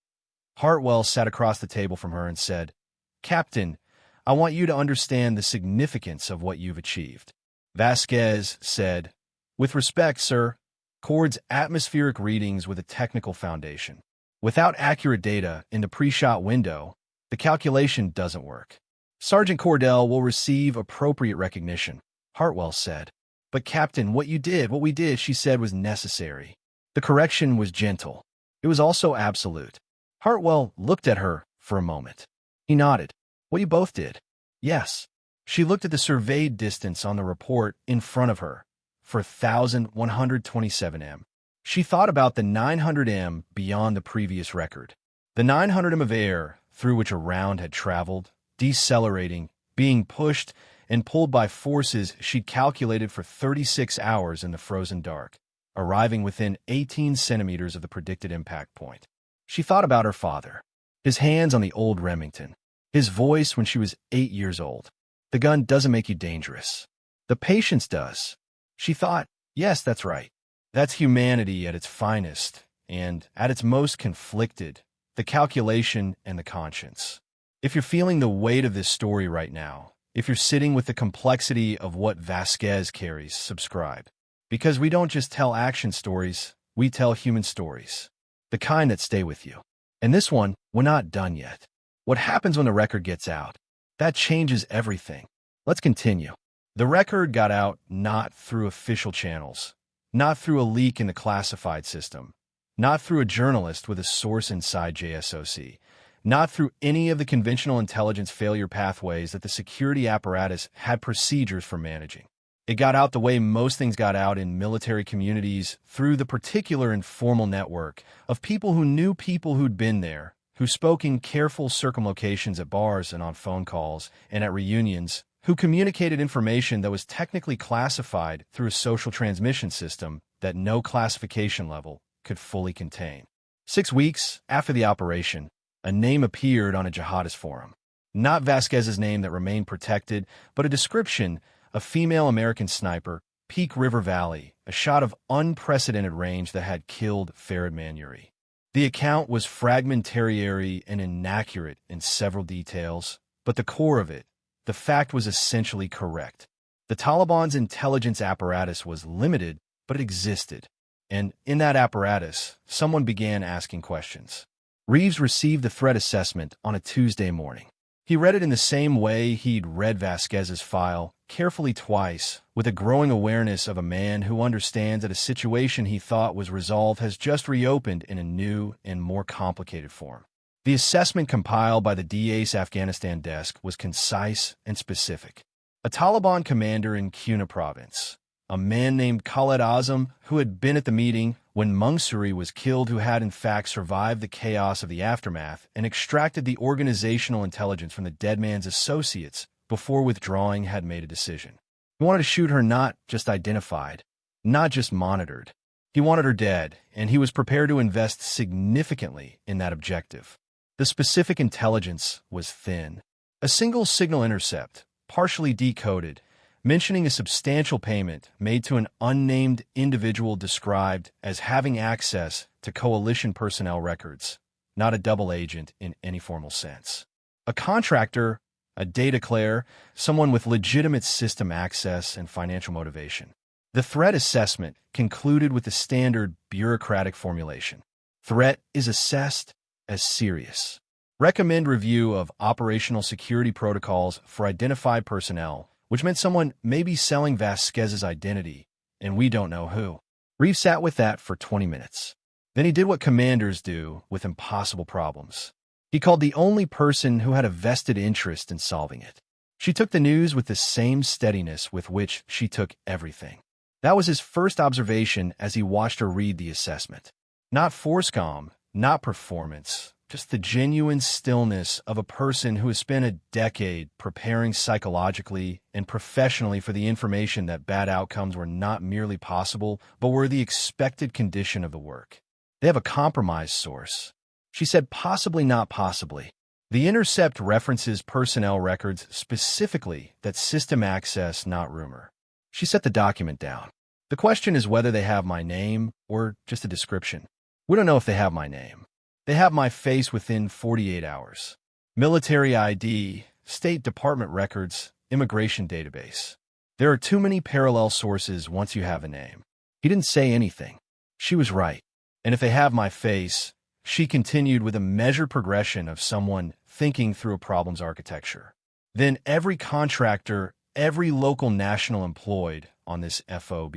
Hartwell sat across the table from her and said, "Captain, I want you to understand the significance of what you've achieved." Vasquez said, "With respect, sir, Cord's atmospheric readings with a technical foundation. Without accurate data in the pre-shot window, the calculation doesn't work. Sergeant Cordell will receive appropriate recognition," Hartwell said. "But Captain, what we did, she said, was necessary." The correction was gentle. It was also absolute. Hartwell looked at her for a moment. He nodded. "What you both did?" "Yes." She looked at the surveyed distance on the report in front of her, 4,127 m. She thought about the 900 m beyond the previous record. The 900 m of air through which a round had traveled, decelerating, being pushed, and pulled by forces she'd calculated for 36 hours in the frozen dark, arriving within 18 centimeters of the predicted impact point. She thought about her father, his hands on the old Remington, his voice when she was 8 years old. The gun doesn't make you dangerous. The patience does. She thought, yes, that's right. That's humanity at its finest, and at its most conflicted, the calculation and the conscience. If you're feeling the weight of this story right now, if you're sitting with the complexity of what Vasquez carries, subscribe. Because we don't just tell action stories, we tell human stories. The kind that stay with you. And this one, we're not done yet. What happens when the record gets out? That changes everything. Let's continue. The record got out not through official channels, not through a leak in the classified system, not through a journalist with a source inside JSOC, not through any of the conventional intelligence failure pathways that the security apparatus had procedures for managing. It got out the way most things got out in military communities, through the particular informal network of people who knew people who'd been there, who spoke in careful circumlocations at bars and on phone calls and at reunions, who communicated information that was technically classified through a social transmission system that no classification level could fully contain. 6 weeks after the operation, a name appeared on a jihadist forum. Not Vasquez's name that remained protected, but a description: a female American sniper, Peak River Valley, a shot of unprecedented range that had killed Farid Manuri. The account was fragmentary and inaccurate in several details, but the core of it, the fact, was essentially correct. The Taliban's intelligence apparatus was limited, but it existed. And in that apparatus, someone began asking questions. Reeves received the threat assessment on a Tuesday morning. He read it in the same way he'd read Vasquez's file, carefully twice, with a growing awareness of a man who understands that a situation he thought was resolved has just reopened in a new and more complicated form. The assessment compiled by the DA's Afghanistan desk was concise and specific. A Taliban commander in Kuna province, a man named Khaled Azam, who had been at the meeting when Mansouri was killed, who had in fact survived the chaos of the aftermath and extracted the organizational intelligence from the dead man's associates before withdrawing, had made a decision. He wanted to shoot her, not just identified, not just monitored. He wanted her dead, and he was prepared to invest significantly in that objective. The specific intelligence was thin. A single signal intercept, partially decoded, mentioning a substantial payment made to an unnamed individual described as having access to coalition personnel records, not a double agent in any formal sense. A contractor, a data clear, someone with legitimate system access and financial motivation. The threat assessment concluded with the standard bureaucratic formulation. Threat is assessed as serious. Recommend review of operational security protocols for identified personnel, which meant someone may be selling Vasquez's identity, and we don't know who. Reeves sat with that for 20 minutes. Then he did what commanders do with impossible problems. He called the only person who had a vested interest in solving it. She took the news with the same steadiness with which she took everything. That was his first observation as he watched her read the assessment. Not force-com, not performance, just the genuine stillness of a person who has spent a decade preparing psychologically and professionally for the information that bad outcomes were not merely possible, but were the expected condition of the work. They have a compromised source. She said, possibly, not possibly. The intercept references personnel records specifically, that system access, not rumor. She set the document down. The question is whether they have my name or just a description. We don't know if they have my name. They have my face within 48 hours. Military ID, State Department records, immigration database. There are too many parallel sources once you have a name. He didn't say anything. She was right. And if they have my face, she continued with a measured progression of someone thinking through a problem's architecture. Then every contractor, every local national employed on this FOB,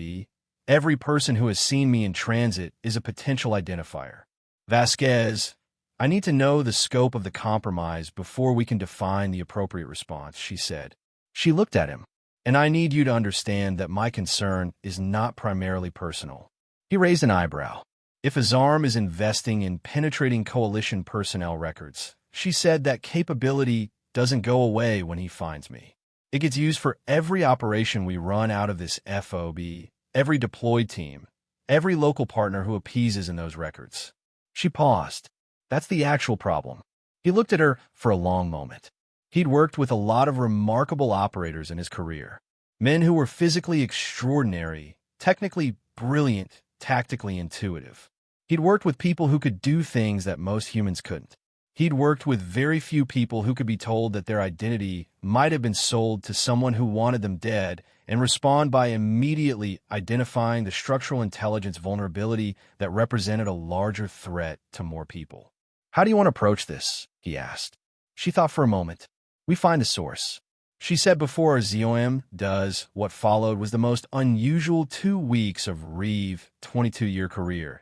every person who has seen me in transit is a potential identifier. Vasquez, I need to know the scope of the compromise before we can define the appropriate response, she said. She looked at him. And I need you to understand that my concern is not primarily personal. He raised an eyebrow. If Azam is investing in penetrating coalition personnel records, she said, that capability doesn't go away when he finds me. It gets used for every operation we run out of this FOB, every deployed team, every local partner who appeases in those records. She paused. That's the actual problem. He looked at her for a long moment. He'd worked with a lot of remarkable operators in his career. Men who were physically extraordinary, technically brilliant, tactically intuitive. He'd worked with people who could do things that most humans couldn't. He'd worked with very few people who could be told that their identity might have been sold to someone who wanted them dead and respond by immediately identifying the structural intelligence vulnerability that represented a larger threat to more people. How do you want to approach this? He asked. She thought for a moment. We find the source. She said before ZOM does, what followed was the most unusual 2 weeks of Reeves' 22-year career.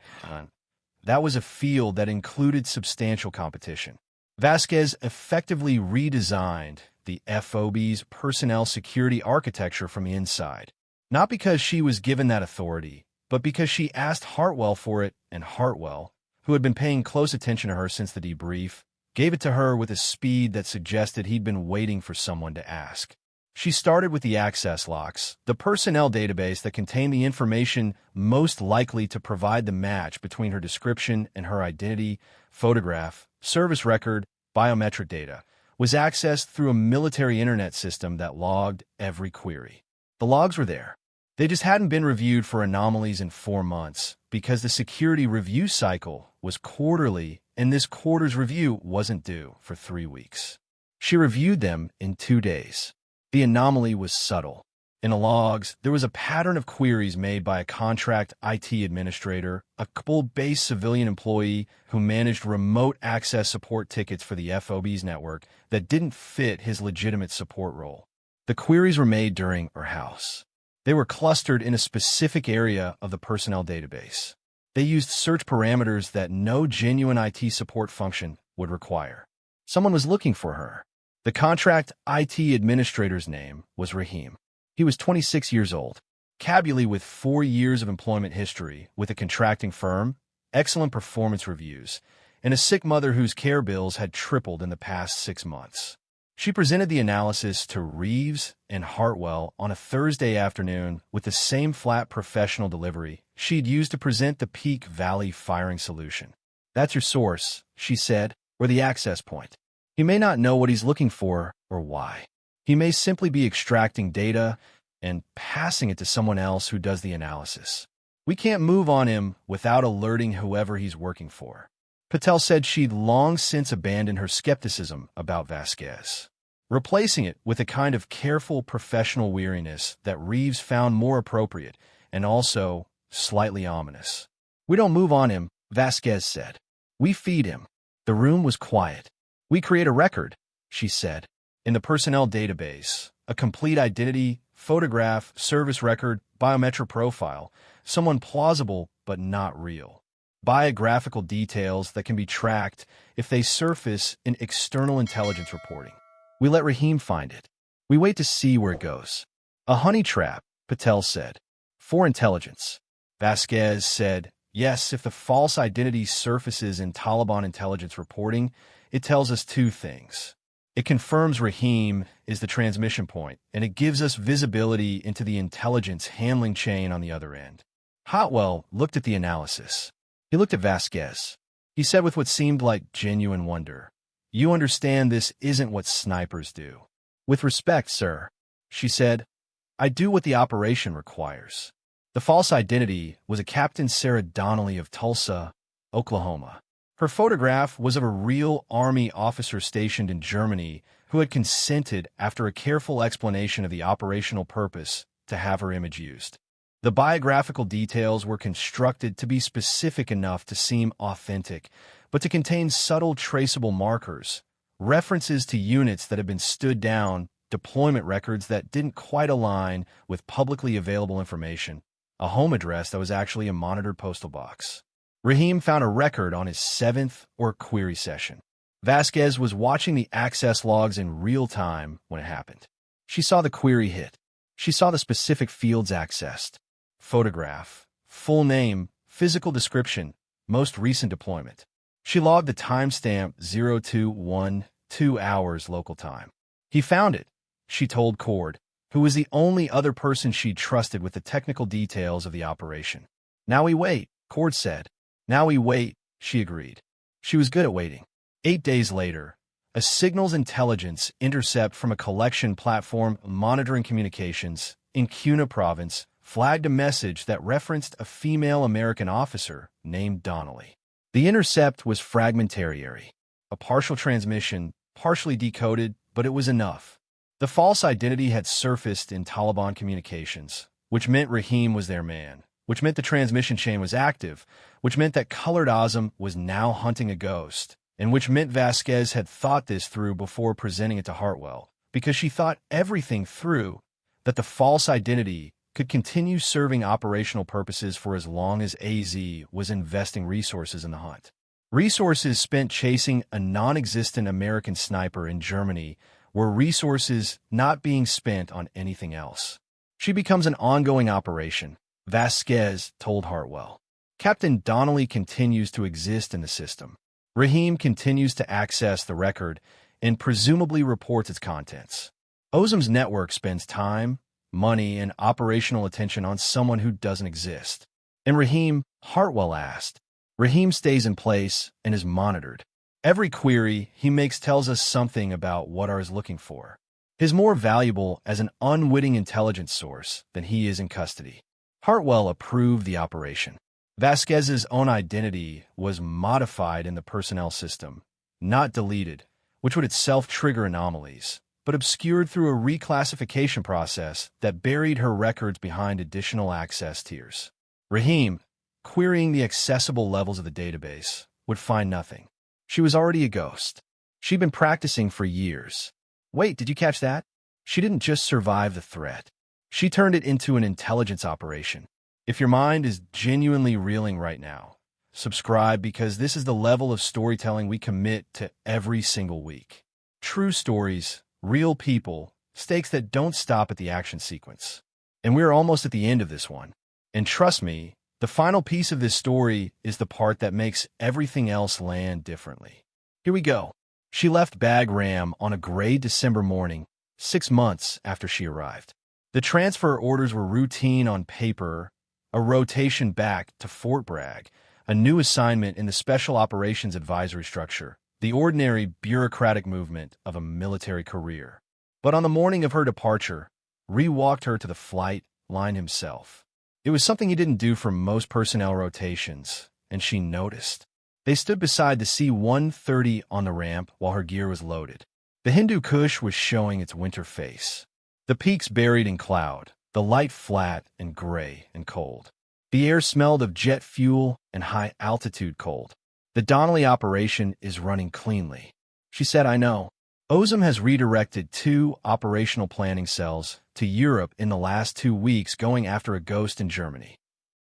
That was a field that included substantial competition. Vasquez effectively redesigned the FOB's personnel security architecture from the inside. Not because she was given that authority, but because she asked Hartwell for it, and Hartwell, who had been paying close attention to her since the debrief, gave it to her with a speed that suggested he'd been waiting for someone to ask. She started with the access logs, the personnel database that contained the information most likely to provide the match between her description and her identity, photograph, service record, biometric data, was accessed through a military internet system that logged every query. The logs were there. They just hadn't been reviewed for anomalies in 4 months because the security review cycle was quarterly and this quarter's review wasn't due for 3 weeks. She reviewed them in 2 days. The anomaly was subtle. In the logs, there was a pattern of queries made by a contract IT administrator, a couple-based civilian employee who managed remote access support tickets for the FOB's network that didn't fit his legitimate support role. The queries were made during her house. They were clustered in a specific area of the personnel database. They used search parameters that no genuine IT support function would require. Someone was looking for her. The contract IT administrator's name was Rahim. He was 26 years old, cabally with 4 years of employment history with a contracting firm, excellent performance reviews, and a sick mother whose care bills had tripled in the past 6 months. She presented the analysis to Reeves and Hartwell on a Thursday afternoon with the same flat professional delivery she'd used to present the Peak Valley firing solution. "That's your source," she said, "or the access point. He may not know what he's looking for or why. He may simply be extracting data and passing it to someone else who does the analysis. We can't move on him without alerting whoever he's working for." Patel said she'd long since abandoned her skepticism about Vasquez, replacing it with a kind of careful professional weariness that Reeves found more appropriate and also slightly ominous. "We don't move on him," Vasquez said. "We feed him." The room was quiet. "We create a record," she said, "in the personnel database, a complete identity, photograph, service record, biometric profile, someone plausible but not real. Biographical details that can be tracked if they surface in external intelligence reporting. We let Rahim find it. We wait to see where it goes." "A honey trap," Patel said. "For intelligence." Vasquez said, "Yes, if the false identity surfaces in Taliban intelligence reporting, it tells us 2 things. It confirms Rahim is the transmission point, and it gives us visibility into the intelligence handling chain on the other end." Hartwell looked at the analysis. He looked at Vasquez. He said with what seemed like genuine wonder, "You understand this isn't what snipers do." "With respect, sir," she said, "I do what the operation requires." The false identity was a Captain Sarah Donnelly of Tulsa, Oklahoma. Her photograph was of a real Army officer stationed in Germany who had consented after a careful explanation of the operational purpose to have her image used. The biographical details were constructed to be specific enough to seem authentic, but to contain subtle traceable markers, references to units that had been stood down, deployment records that didn't quite align with publicly available information, a home address that was actually a monitored postal box. Rahim found a record on his 7th or query session. Vasquez was watching the access logs in real time when it happened. She saw the query hit. She saw the specific fields accessed. Photograph, full name, physical description, most recent deployment. She logged the timestamp 0212 hours local time. "He found it," she told Cord, who was the only other person she'd trusted with the technical details of the operation. "Now we wait," Cord said. "Now we wait," she agreed. She was good at waiting. 8 days later, a signals intelligence intercept from a collection platform monitoring communications in Cuna province flagged a message that referenced a female American officer named Donnelly. The intercept was fragmentary, a partial transmission, partially decoded, but it was enough. The false identity had surfaced in Taliban communications, which meant Rahim was their man, which meant the transmission chain was active, which meant that Colored Azam was now hunting a ghost, and which meant Vasquez had thought this through before presenting it to Hartwell, because she thought everything through, that the false identity could continue serving operational purposes for as long as AZ was investing resources in the hunt. Resources spent chasing a non-existent American sniper in Germany were resources not being spent on anything else. She becomes an ongoing operation, Vasquez told Hartwell. Captain Donnelly continues to exist in the system. Rahim continues to access the record and presumably reports its contents. Ozum's network spends time, money, and operational attention on someone who doesn't exist. And Raheem, Hartwell asked. Raheem stays in place and is monitored. Every query he makes tells us something about what R is looking for. He's more valuable as an unwitting intelligence source than he is in custody. Hartwell approved the operation. Vasquez's own identity was modified in the personnel system, not deleted, which would itself trigger anomalies, but obscured through a reclassification process that buried her records behind additional access tiers. Raheem, querying the accessible levels of the database, would find nothing. She was already a ghost. She'd been practicing for years. Wait, did you catch that? She didn't just survive the threat. She turned it into an intelligence operation. If your mind is genuinely reeling right now, subscribe, because this is the level of storytelling we commit to every single week. True stories, real people, stakes that don't stop at the action sequence. And we're almost at the end of this one. And trust me, the final piece of this story is the part that makes everything else land differently. Here we go. She left Bagram on a gray December morning, 6 months after she arrived. The transfer orders were routine on paper, a rotation back to Fort Bragg, a new assignment in the Special Operations Advisory Structure, the ordinary bureaucratic movement of a military career. But on the morning of her departure, Ree walked her to the flight line himself. It was something he didn't do for most personnel rotations, and she noticed. They stood beside the C-130 on the ramp while her gear was loaded. The Hindu Kush was showing its winter face. The peaks buried in cloud, the light flat and gray and cold. The air smelled of jet fuel and high-altitude cold. The Donnelly operation is running cleanly. She said, I know. Ozum has redirected 2 operational planning cells to Europe in the last 2 weeks, going after a ghost in Germany.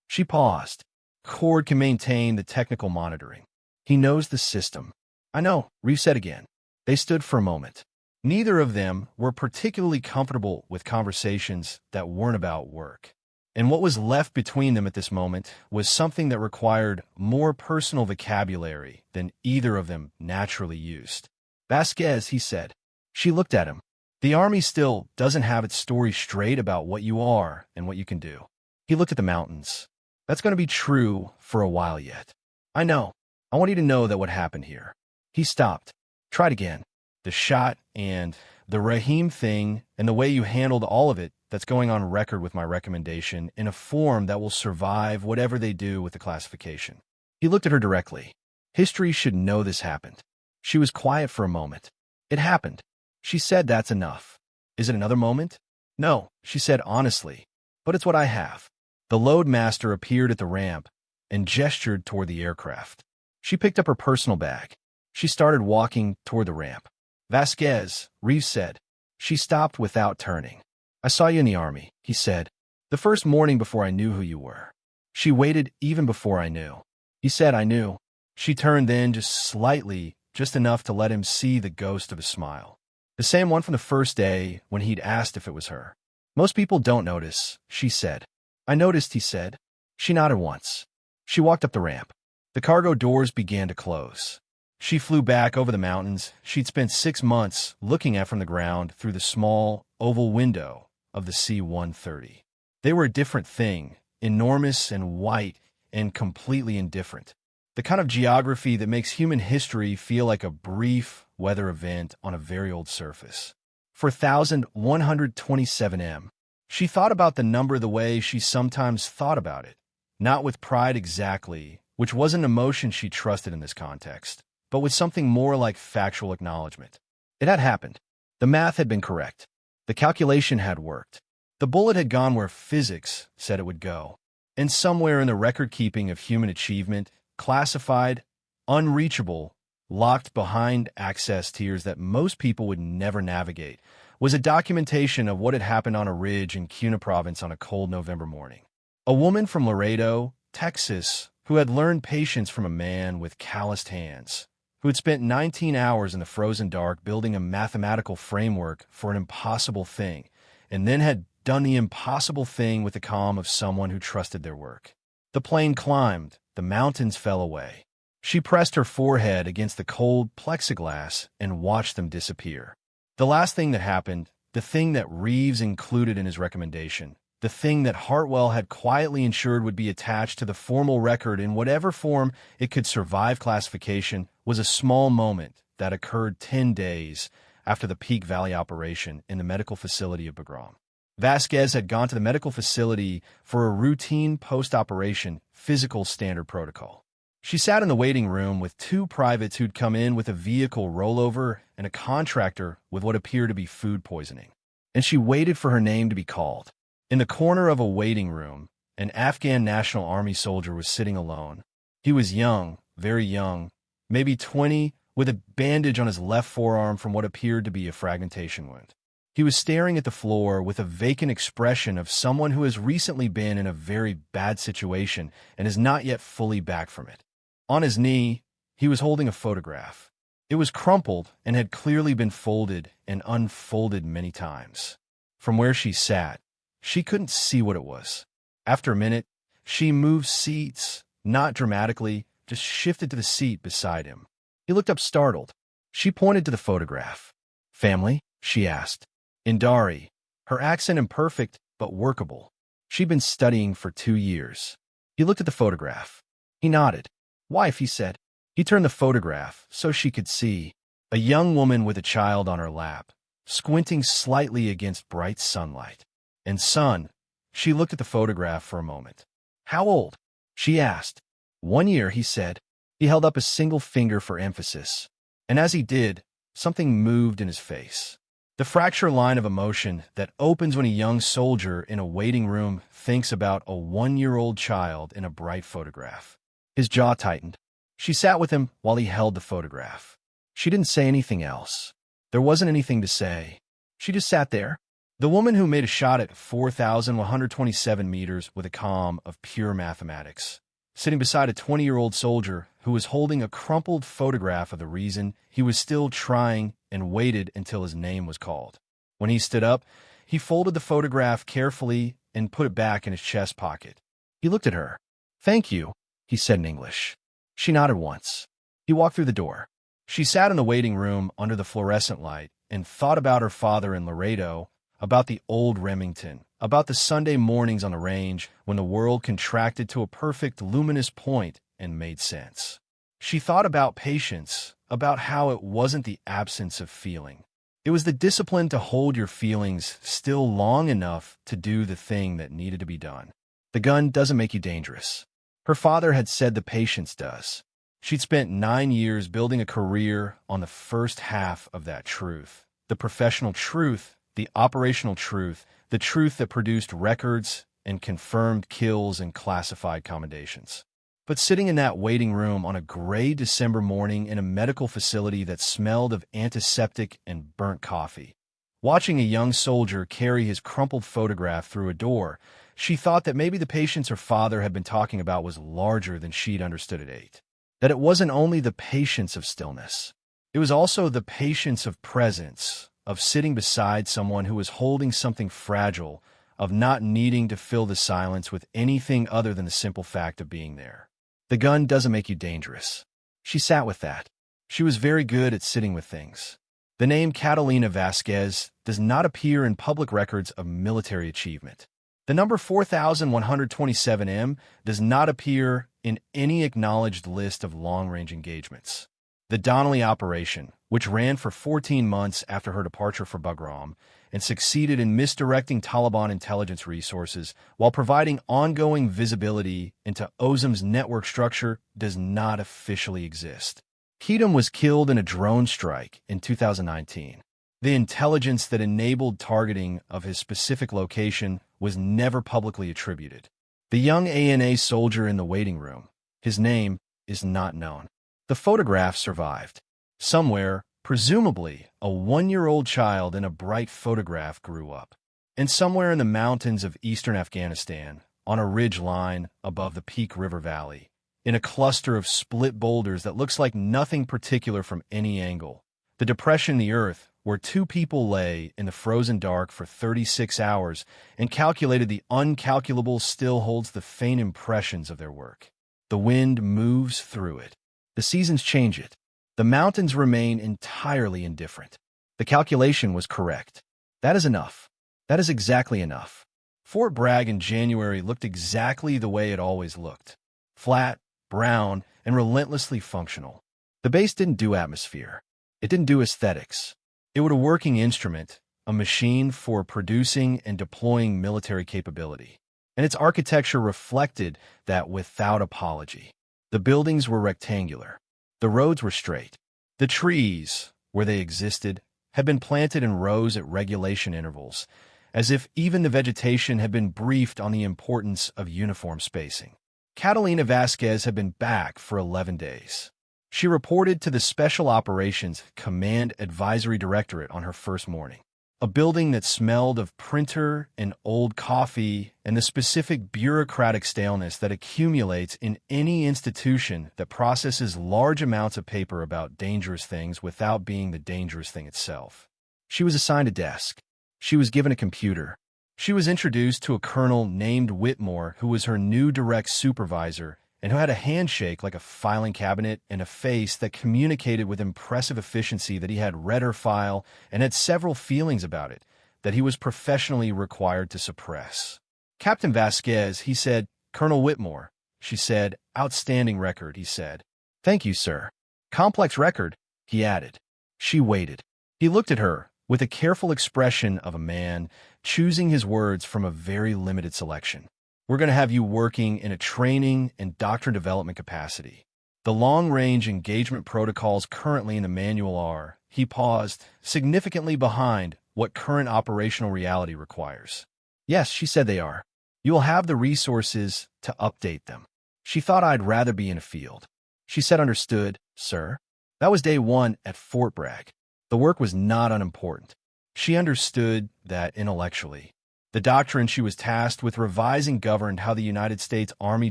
She paused. Cord can maintain the technical monitoring. He knows the system. I know, Reeve said again. They stood for a moment. Neither of them were particularly comfortable with conversations that weren't about work. And what was left between them at this moment was something that required more personal vocabulary than either of them naturally used. Vasquez, he said. She looked at him. The Army still doesn't have its story straight about what you are and what you can do. He looked at the mountains. That's going to be true for a while yet. I know. I want you to know that what happened here. He stopped. Tried again. The shot and the Raheem thing and the way you handled all of it, that's going on record with my recommendation in a form that will survive whatever they do with the classification. He looked at her directly. History should know this happened. She was quiet for a moment. It happened. She said, that's enough. Is it another moment? No, she said honestly. But it's what I have. The loadmaster appeared at the ramp and gestured toward the aircraft. She picked up her personal bag. She started walking toward the ramp. Vasquez, Reeves said. She stopped without turning. I saw you in the Army, he said. The first morning before I knew who you were. She waited even before I knew. He said, I knew. She turned then just slightly, just enough to let him see the ghost of a smile. The same one from the first day when he'd asked if it was her. Most people don't notice, she said. I noticed, he said. She nodded once. She walked up the ramp. The cargo doors began to close. She flew back over the mountains she'd spent 6 months looking at from the ground through the small, oval window of the C-130. They were a different thing, enormous and white and completely indifferent. The kind of geography that makes human history feel like a brief weather event on a very old surface. 4,127 m. She thought about the number the way she sometimes thought about it, not with pride exactly, which was an emotion she trusted in this context, but with something more like factual acknowledgement. It had happened. The math had been correct. The calculation had worked. The bullet had gone where physics said it would go. And somewhere in the record-keeping of human achievement, classified, unreachable, locked behind access tiers that most people would never navigate, was a documentation of what had happened on a ridge in Cuna Province on a cold November morning. A woman from Laredo, Texas, who had learned patience from a man with calloused hands, who had spent 19 hours in the frozen dark building a mathematical framework for an impossible thing, and then had done the impossible thing with the calm of someone who trusted their work. The plane climbed, the mountains fell away. She pressed her forehead against the cold plexiglass and watched them disappear. The last thing that happened, the thing that Reeves included in his recommendation, the thing that Hartwell had quietly ensured would be attached to the formal record in whatever form it could survive classification, was a small moment that occurred 10 days after the Peak Valley operation in the medical facility of Bagram. Vasquez had gone to the medical facility for a routine post-operation physical standard protocol. She sat in the waiting room with two privates who'd come in with a vehicle rollover and a contractor with what appeared to be food poisoning. And she waited for her name to be called. In the corner of a waiting room, an Afghan National Army soldier was sitting alone. He was young, very young, maybe 20, with a bandage on his left forearm from what appeared to be a fragmentation wound. He was staring at the floor with a vacant expression of someone who has recently been in a very bad situation and is not yet fully back from it. On his knee, he was holding a photograph. It was crumpled and had clearly been folded and unfolded many times. From where she sat, she couldn't see what it was. After a minute, she moved seats, not dramatically, just shifted to the seat beside him. He looked up startled. She pointed to the photograph. "Family?" she asked. Indari, her accent imperfect but workable. She'd been studying for 2 years. He looked at the photograph. He nodded. "Wife," he said. He turned the photograph so she could see a young woman with a child on her lap, squinting slightly against bright sunlight. "And son," she looked at the photograph for a moment. "How old?" she asked. "1 year," he said. He held up a single finger for emphasis. And as he did, something moved in his face. The fracture line of emotion that opens when a young soldier in a waiting room thinks about a 1-year-old child in a bright photograph. His jaw tightened. She sat with him while he held the photograph. She didn't say anything else. There wasn't anything to say. She just sat there. The woman who made a shot at 4,127 meters with a calm of pure mathematics, sitting beside a 20-year-old soldier who was holding a crumpled photograph of the reason he was still trying and waited until his name was called. When he stood up, he folded the photograph carefully and put it back in his chest pocket. He looked at her. "Thank you," he said in English. She nodded once. He walked through the door. She sat in the waiting room under the fluorescent light and thought about her father in Laredo, about the old Remington, about the Sunday mornings on the range when the world contracted to a perfect luminous point and made sense. She thought about patience, about how it wasn't the absence of feeling. It was the discipline to hold your feelings still long enough to do the thing that needed to be done. The gun doesn't make you dangerous. Her father had said the patience does. She'd spent 9 years building a career on the first half of that truth. The professional truth, the operational truth, the truth that produced records and confirmed kills and classified commendations. But sitting in that waiting room on a gray December morning in a medical facility that smelled of antiseptic and burnt coffee, watching a young soldier carry his crumpled photograph through a door, she thought that maybe the patience her father had been talking about was larger than she'd understood at 8. That it wasn't only the patience of stillness. It was also the patience of presence, of sitting beside someone who was holding something fragile, of not needing to fill the silence with anything other than the simple fact of being there. The gun doesn't make you dangerous. She sat with that. She was very good at sitting with things. The name Catalina Vasquez does not appear in public records of military achievement. The number 4127M does not appear in any acknowledged list of long-range engagements. The Donnelly operation, which ran for 14 months after her departure for Bagram and succeeded in misdirecting Taliban intelligence resources while providing ongoing visibility into OSIM's network structure, does not officially exist. Kedem was killed in a drone strike in 2019. The intelligence that enabled targeting of his specific location was never publicly attributed. The young ANA soldier in the waiting room, his name is not known. The photograph survived. Somewhere, presumably, a 1-year-old child in a bright photograph grew up. And somewhere in the mountains of eastern Afghanistan, on a ridge line above the Peak River Valley, in a cluster of split boulders that looks like nothing particular from any angle, the depression in the earth where 2 people lay in the frozen dark for 36 hours and calculated the uncalculable still holds the faint impressions of their work. The wind moves through it. The seasons change it. The mountains remain entirely indifferent. The calculation was correct. That is enough. That is exactly enough. Fort Bragg in January looked exactly the way it always looked. Flat, brown, and relentlessly functional. The base didn't do atmosphere. It didn't do aesthetics. It was a working instrument, a machine for producing and deploying military capability. And its architecture reflected that without apology. The buildings were rectangular. The roads were straight. The trees, where they existed, had been planted in rows at regulation intervals, as if even the vegetation had been briefed on the importance of uniform spacing. Catalina Vasquez had been back for 11 days. She reported to the Special Operations Command Advisory Directorate on her first morning. A building that smelled of printer and old coffee and the specific bureaucratic staleness that accumulates in any institution that processes large amounts of paper about dangerous things without being the dangerous thing itself. She was assigned a desk. She was given a computer. She was introduced to a colonel named Whitmore, who was her new direct supervisor and who had a handshake like a filing cabinet and a face that communicated with impressive efficiency that he had read her file and had several feelings about it that he was professionally required to suppress. Captain Vasquez, he said. Colonel Whitmore, she said. Outstanding record, he said. Thank you, sir. Complex record, he added. She waited. He looked at her with a careful expression of a man choosing his words from a very limited selection. We're going to have you working in a training and doctrine development capacity. The long-range engagement protocols currently in the manual are, he paused, significantly behind what current operational reality requires. Yes, she said they are. You will have the resources to update them. She thought I'd rather be in a field. She said, understood, sir. That was day one at Fort Bragg. The work was not unimportant. She understood that intellectually. The doctrine she was tasked with revising governed how the United States Army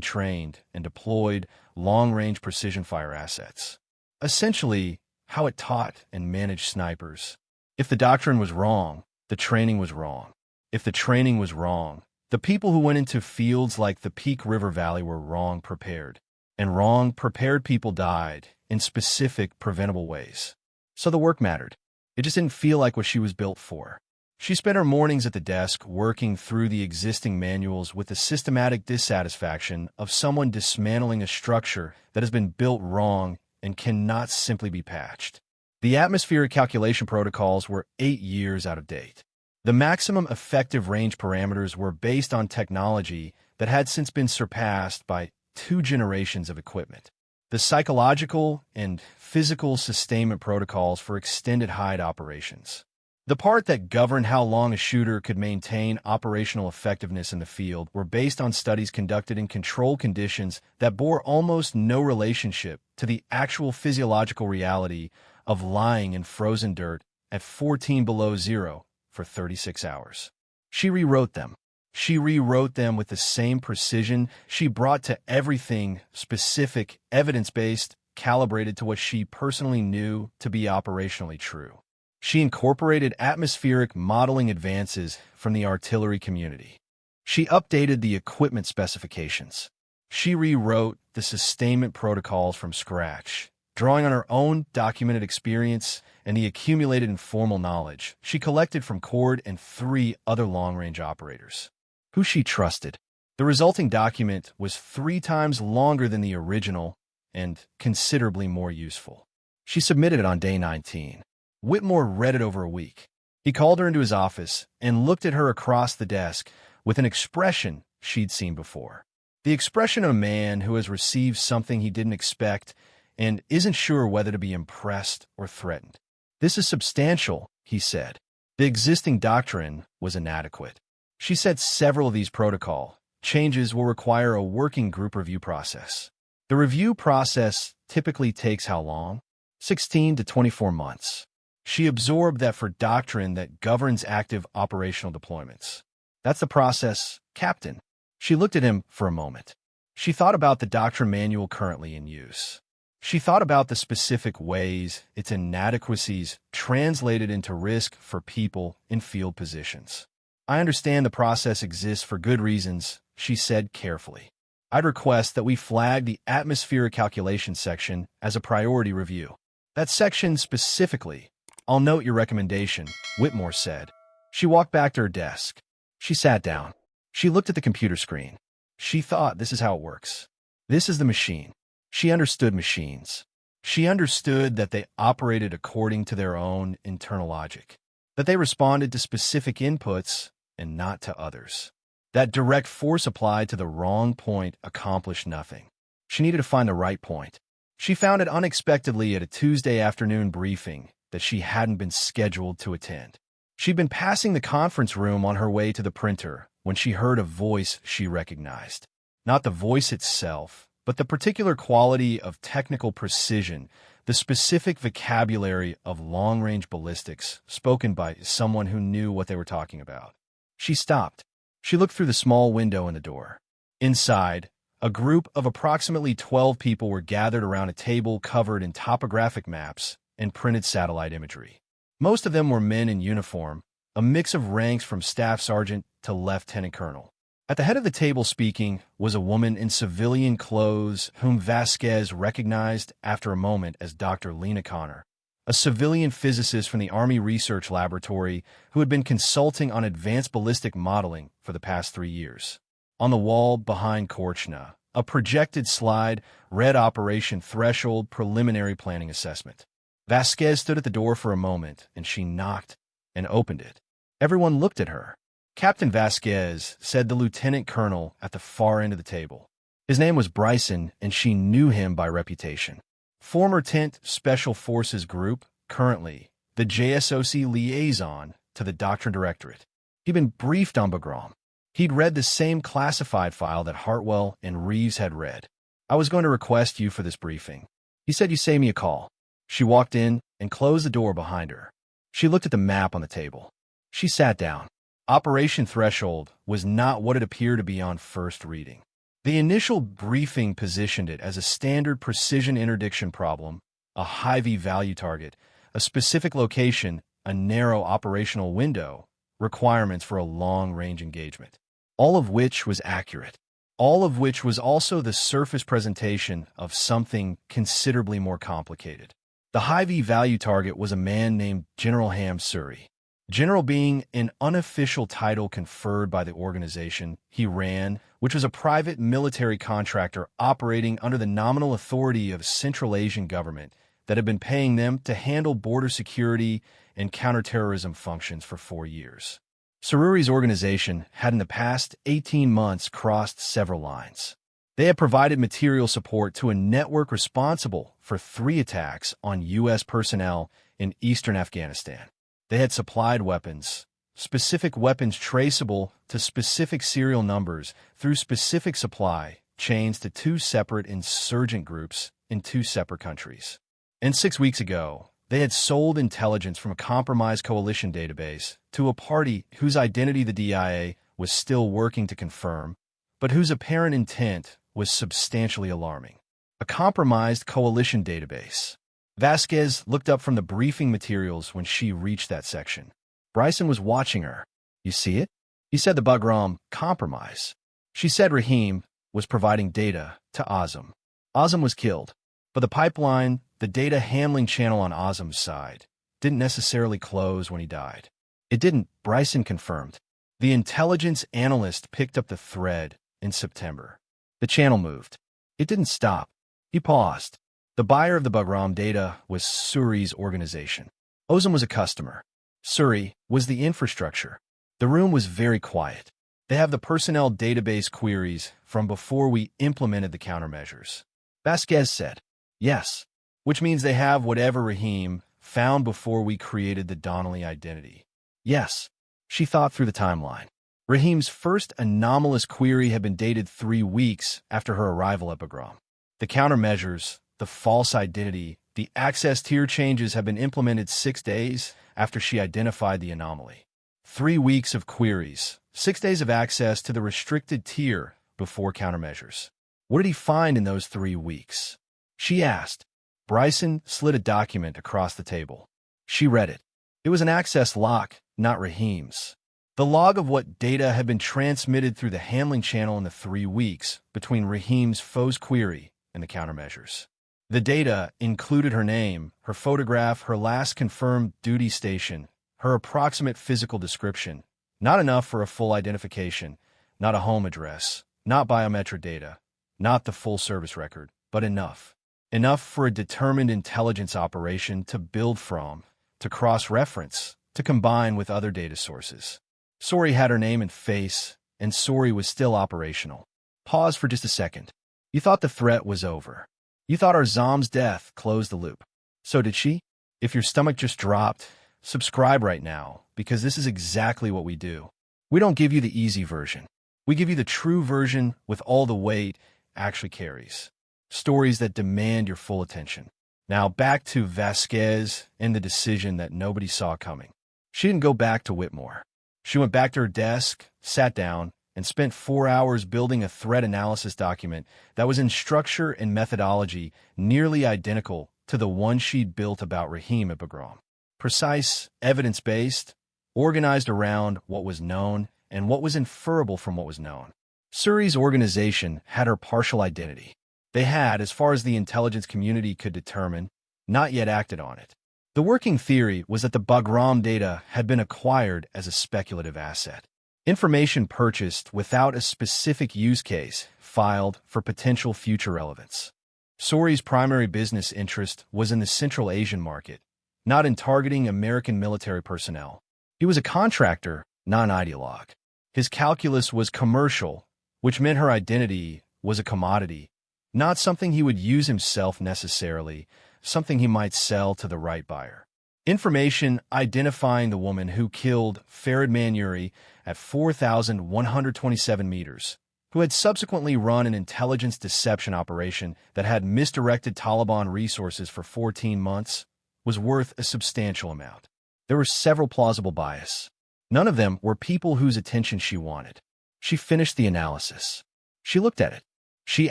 trained and deployed long-range precision-fire assets. Essentially, how it taught and managed snipers. If the doctrine was wrong, the training was wrong. If the training was wrong, the people who went into fields like the Peak River Valley were wrong prepared. And wrong prepared people died in specific preventable ways. So the work mattered. It just didn't feel like what she was built for. She spent her mornings at the desk working through the existing manuals with the systematic dissatisfaction of someone dismantling a structure that has been built wrong and cannot simply be patched. The atmospheric calculation protocols were 8 years out of date. The maximum effective range parameters were based on technology that had since been surpassed by 2 generations of equipment. The psychological and physical sustainment protocols for extended hide operations. The part that governed how long a shooter could maintain operational effectiveness in the field were based on studies conducted in controlled conditions that bore almost no relationship to the actual physiological reality of lying in frozen dirt at 14 below zero for 36 hours. She rewrote them. She rewrote them with the same precision she brought to everything specific, evidence-based, calibrated to what she personally knew to be operationally true. She incorporated atmospheric modeling advances from the artillery community. She updated the equipment specifications. She rewrote the sustainment protocols from scratch, drawing on her own documented experience and the accumulated informal knowledge she collected from Cord and 3 other long-range operators, who she trusted. The resulting document was 3 times longer than the original and considerably more useful. She submitted it on day 19. Whitmore read it over a week. He called her into his office and looked at her across the desk with an expression she'd seen before. The expression of a man who has received something he didn't expect and isn't sure whether to be impressed or threatened. This is substantial, he said. The existing doctrine was inadequate. She said several of these protocol changes will require a working group review process. The review process typically takes how long? 16 to 24 months. She absorbed that for doctrine that governs active operational deployments. That's the process, Captain. She looked at him for a moment. She thought about the doctrine manual currently in use. She thought about the specific ways its inadequacies translated into risk for people in field positions. I understand the process exists for good reasons, she said carefully. I'd request that we flag the atmospheric calculation section as a priority review. That section specifically. I'll note your recommendation, Whitmore said. She walked back to her desk. She sat down. She looked at the computer screen. She thought, this is how it works. This is the machine. She understood machines. She understood that they operated according to their own internal logic, that they responded to specific inputs and not to others. That direct force applied to the wrong point accomplished nothing. She needed to find the right point. She found it unexpectedly at a Tuesday afternoon briefing that she hadn't been scheduled to attend. She'd been passing the conference room on her way to the printer when she heard a voice she recognized. Not the voice itself, but the particular quality of technical precision, the specific vocabulary of long-range ballistics spoken by someone who knew what they were talking about. She stopped. She looked through the small window in the door. Inside, a group of approximately 12 people were gathered around a table covered in topographic maps and printed satellite imagery. Most of them were men in uniform, a mix of ranks from staff sergeant to lieutenant colonel. At the head of the table speaking was a woman in civilian clothes whom Vasquez recognized after a moment as Dr. Lena Connor, a civilian physicist from the Army Research Laboratory who had been consulting on advanced ballistic modeling for the past 3 years. On the wall behind Korchna, a projected slide read Operation Threshold Preliminary Planning Assessment. Vasquez stood at the door for a moment, and she knocked and opened it. Everyone looked at her. Captain Vasquez, said the lieutenant colonel at the far end of the table. His name was Bryson, and she knew him by reputation. Former 10th Special Forces Group, currently the JSOC liaison to the Doctrine Directorate. He'd been briefed on Bagram. He'd read the same classified file that Hartwell and Reeves had read. I was going to request you for this briefing. He said you save me a call. She walked in and closed the door behind her. She looked at the map on the table. She sat down. Operation Threshold was not what it appeared to be on first reading. The initial briefing positioned it as a standard precision interdiction problem, a high-V value target, a specific location, a narrow operational window, requirements for a long-range engagement. All of which was accurate. All of which was also the surface presentation of something considerably more complicated. The high-V value target was a man named General Ham Suri. General being an unofficial title conferred by the organization he ran, which was a private military contractor operating under the nominal authority of a Central Asian government that had been paying them to handle border security and counterterrorism functions for 4 years. Sururi's organization had in the past 18 months crossed several lines. They had provided material support to a network responsible for 3 attacks on U.S. personnel in eastern Afghanistan. They had supplied weapons, specific weapons traceable to specific serial numbers through specific supply chains to 2 separate insurgent groups in 2 separate countries. And 6 weeks ago, they had sold intelligence from a compromised coalition database to a party whose identity the DIA was still working to confirm, but whose apparent intent was substantially alarming. A compromised coalition database. Vasquez looked up from the briefing materials when she reached that section. Bryson was watching her. You see it? He said the Bagram compromise. She said Rahim was providing data to Azam. Azam was killed, but the pipeline, the data handling channel on Azam's side, didn't necessarily close when he died. It didn't, Bryson confirmed. The intelligence analyst picked up the thread in September. The channel moved. It didn't stop. He paused. The buyer of the Bagram data was Suri's organization. Ozam was a customer. Suri was the infrastructure. The room was very quiet. They have the personnel database queries from before we implemented the countermeasures. Vasquez said, yes, which means they have whatever Rahim found before we created the Donnelly identity. Yes, she thought through the timeline. Rahim's first anomalous query had been dated 3 weeks after her arrival at Bagram. The countermeasures, the false identity, the access tier changes have been implemented 6 days after she identified the anomaly. 3 weeks of queries, 6 days of access to the restricted tier before countermeasures. What did he find in those 3 weeks? She asked. Bryson slid a document across the table. She read it. It was an access lock, not Rahim's. The log of what data had been transmitted through the handling channel in the 3 weeks between Rahim's FOS query and the countermeasures. The data included her name, her photograph, her last confirmed duty station, her approximate physical description, not enough for a full identification, not a home address, not biometric data, not the full service record, but enough. Enough for a determined intelligence operation to build from, to cross-reference, to combine with other data sources. Sori had her name and face, and Sori was still operational. Pause for just a second. You thought the threat was over. You thought our Zom's death closed the loop. So did she? If your stomach just dropped, subscribe right now, because this is exactly what we do. We don't give you the easy version. We give you the true version with all the weight actually carries. Stories that demand your full attention. Now back to Vasquez and the decision that nobody saw coming. She didn't go back to Whitmore. She went back to her desk, sat down, and spent 4 hours building a threat analysis document that was in structure and methodology nearly identical to the one she'd built about Rahim at Bagram. Precise, evidence-based, organized around what was known and what was inferable from what was known. Suri's organization had her partial identity. They had, as far as the intelligence community could determine, not yet acted on it. The working theory was that the Bagram data had been acquired as a speculative asset. Information purchased without a specific use case, filed for potential future relevance. Suri's primary business interest was in the Central Asian market, not in targeting American military personnel. He was a contractor, not an ideologue. His calculus was commercial, which meant her identity was a commodity, not something he would use himself necessarily, something he might sell to the right buyer. Information identifying the woman who killed Farid Manuri at 4,127 meters, who had subsequently run an intelligence deception operation that had misdirected Taliban resources for 14 months, was worth a substantial amount. There were several plausible bias. None of them were people whose attention she wanted. She finished the analysis. She looked at it. She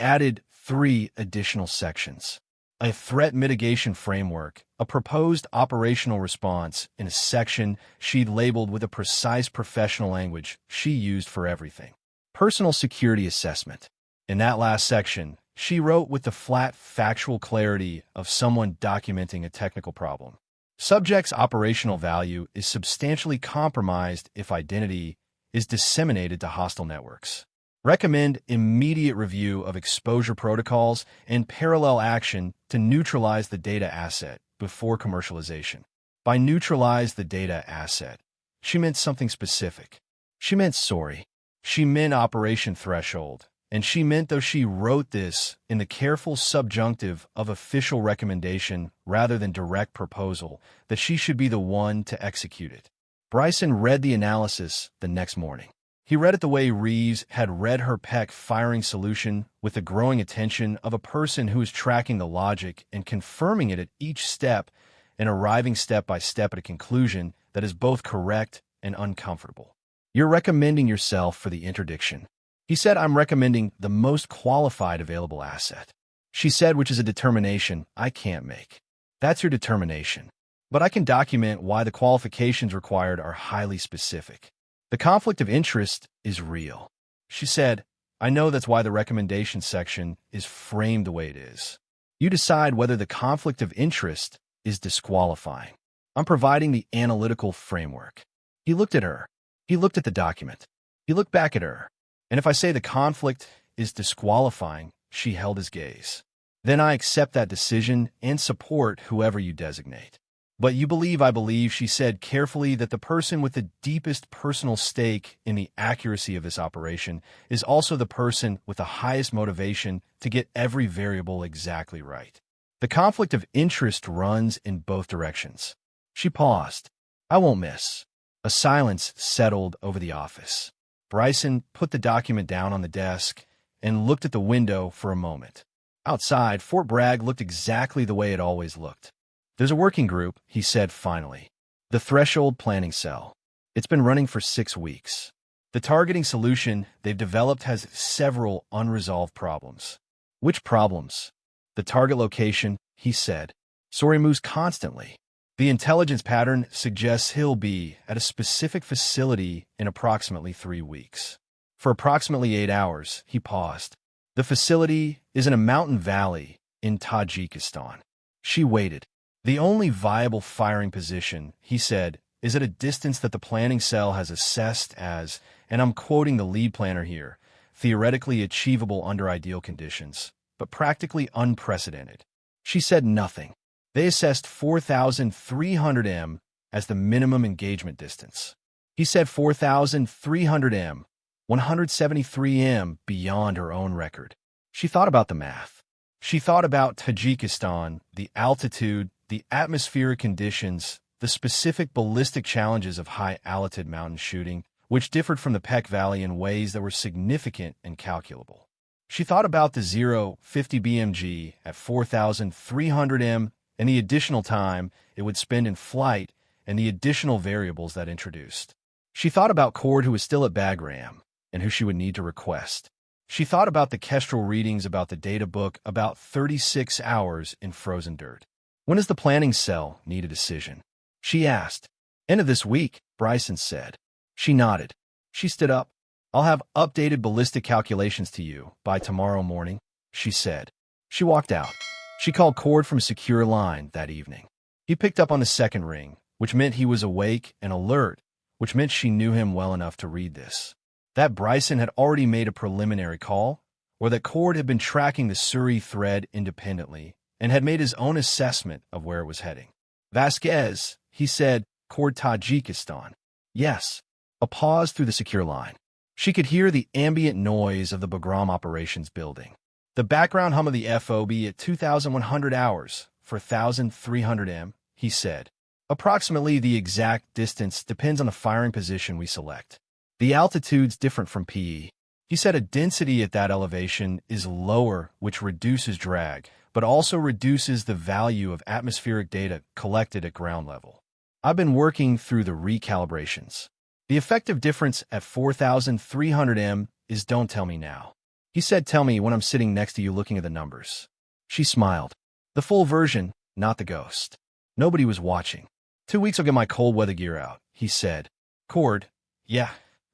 added 3 additional sections. A threat mitigation framework, a proposed operational response in a section she'd labeled with a precise professional language she used for everything. Personal security assessment. In that last section, she wrote with the flat, factual clarity of someone documenting a technical problem. Subject's operational value is substantially compromised if identity is disseminated to hostile networks. Recommend immediate review of exposure protocols and parallel action to neutralize the data asset before commercialization. By neutralize the data asset, she meant something specific. She meant Sori. She meant operation threshold. And she meant, though she wrote this in the careful subjunctive of official recommendation rather than direct proposal, that she should be the one to execute it. Bryson read the analysis the next morning. He read it the way Reeves had read her PEC firing solution, with the growing attention of a person who is tracking the logic and confirming it at each step and arriving step by step at a conclusion that is both correct and uncomfortable. You're recommending yourself for the interdiction. He said, I'm recommending the most qualified available asset. She said, which is a determination I can't make. That's your determination. But I can document why the qualifications required are highly specific. The conflict of interest is real. She said, I know that's why the recommendation section is framed the way it is. You decide whether the conflict of interest is disqualifying. I'm providing the analytical framework. He looked at her. He looked at the document. He looked back at her. And if I say the conflict is disqualifying, she held his gaze. Then I accept that decision and support whoever you designate. But you believe, I believe, she said carefully, that the person with the deepest personal stake in the accuracy of this operation is also the person with the highest motivation to get every variable exactly right. The conflict of interest runs in both directions. She paused. I won't miss. A silence settled over the office. Bryson put the document down on the desk and looked at the window for a moment. Outside, Fort Bragg looked exactly the way it always looked. There's a working group, he said finally. The Threshold Planning Cell. It's been running for 6 weeks. The targeting solution they've developed has several unresolved problems. Which problems? The target location, he said. Sori moves constantly. The intelligence pattern suggests he'll be at a specific facility in approximately 3 weeks. For approximately 8 hours, he paused. The facility is in a mountain valley in Tajikistan. She waited. The only viable firing position, he said, is at a distance that the planning cell has assessed as, and I'm quoting the lead planner here, theoretically achievable under ideal conditions, but practically unprecedented. She said nothing. They assessed 4,300 m as the minimum engagement distance. He said 4,300 m, 173 m beyond her own record. She thought about the math. She thought about Tajikistan, the altitude, the atmospheric conditions, the specific ballistic challenges of high-altitude mountain shooting, which differed from the Peck Valley in ways that were significant and calculable. She thought about the 0-50 BMG at 4,300 m and the additional time it would spend in flight and the additional variables that introduced. She thought about Cord, who was still at Bagram, and who she would need to request. She thought about the Kestrel readings about the data book about 36 hours in frozen dirt. When does the planning cell need a decision? She asked. End of this week, Bryson said. She nodded. She stood up. I'll have updated ballistic calculations to you by tomorrow morning, she said. She walked out. She called Cord from a secure line that evening. He picked up on the second ring, which meant he was awake and alert, which meant she knew him well enough to read this. That Bryson had already made a preliminary call, or that Cord had been tracking the Surrey thread independently and had made his own assessment of where it was heading. Vasquez, he said, Cord, Tajikistan. Yes. A pause through the secure line. She could hear the ambient noise of the Bagram operations building. The background hum of the FOB at 2,100 hours for 1,300 m, he said. Approximately the exact distance depends on the firing position we select. The altitude's different from PE. He said a density at that elevation is lower, which reduces drag, but also reduces the value of atmospheric data collected at ground level. I've been working through the recalibrations. The effective difference at 4,300 m is don't tell me now. He said tell me when I'm sitting next to you looking at the numbers. She smiled. The full version, not the ghost. Nobody was watching. 2 weeks I'll get my cold weather gear out, he said. Cord, yeah.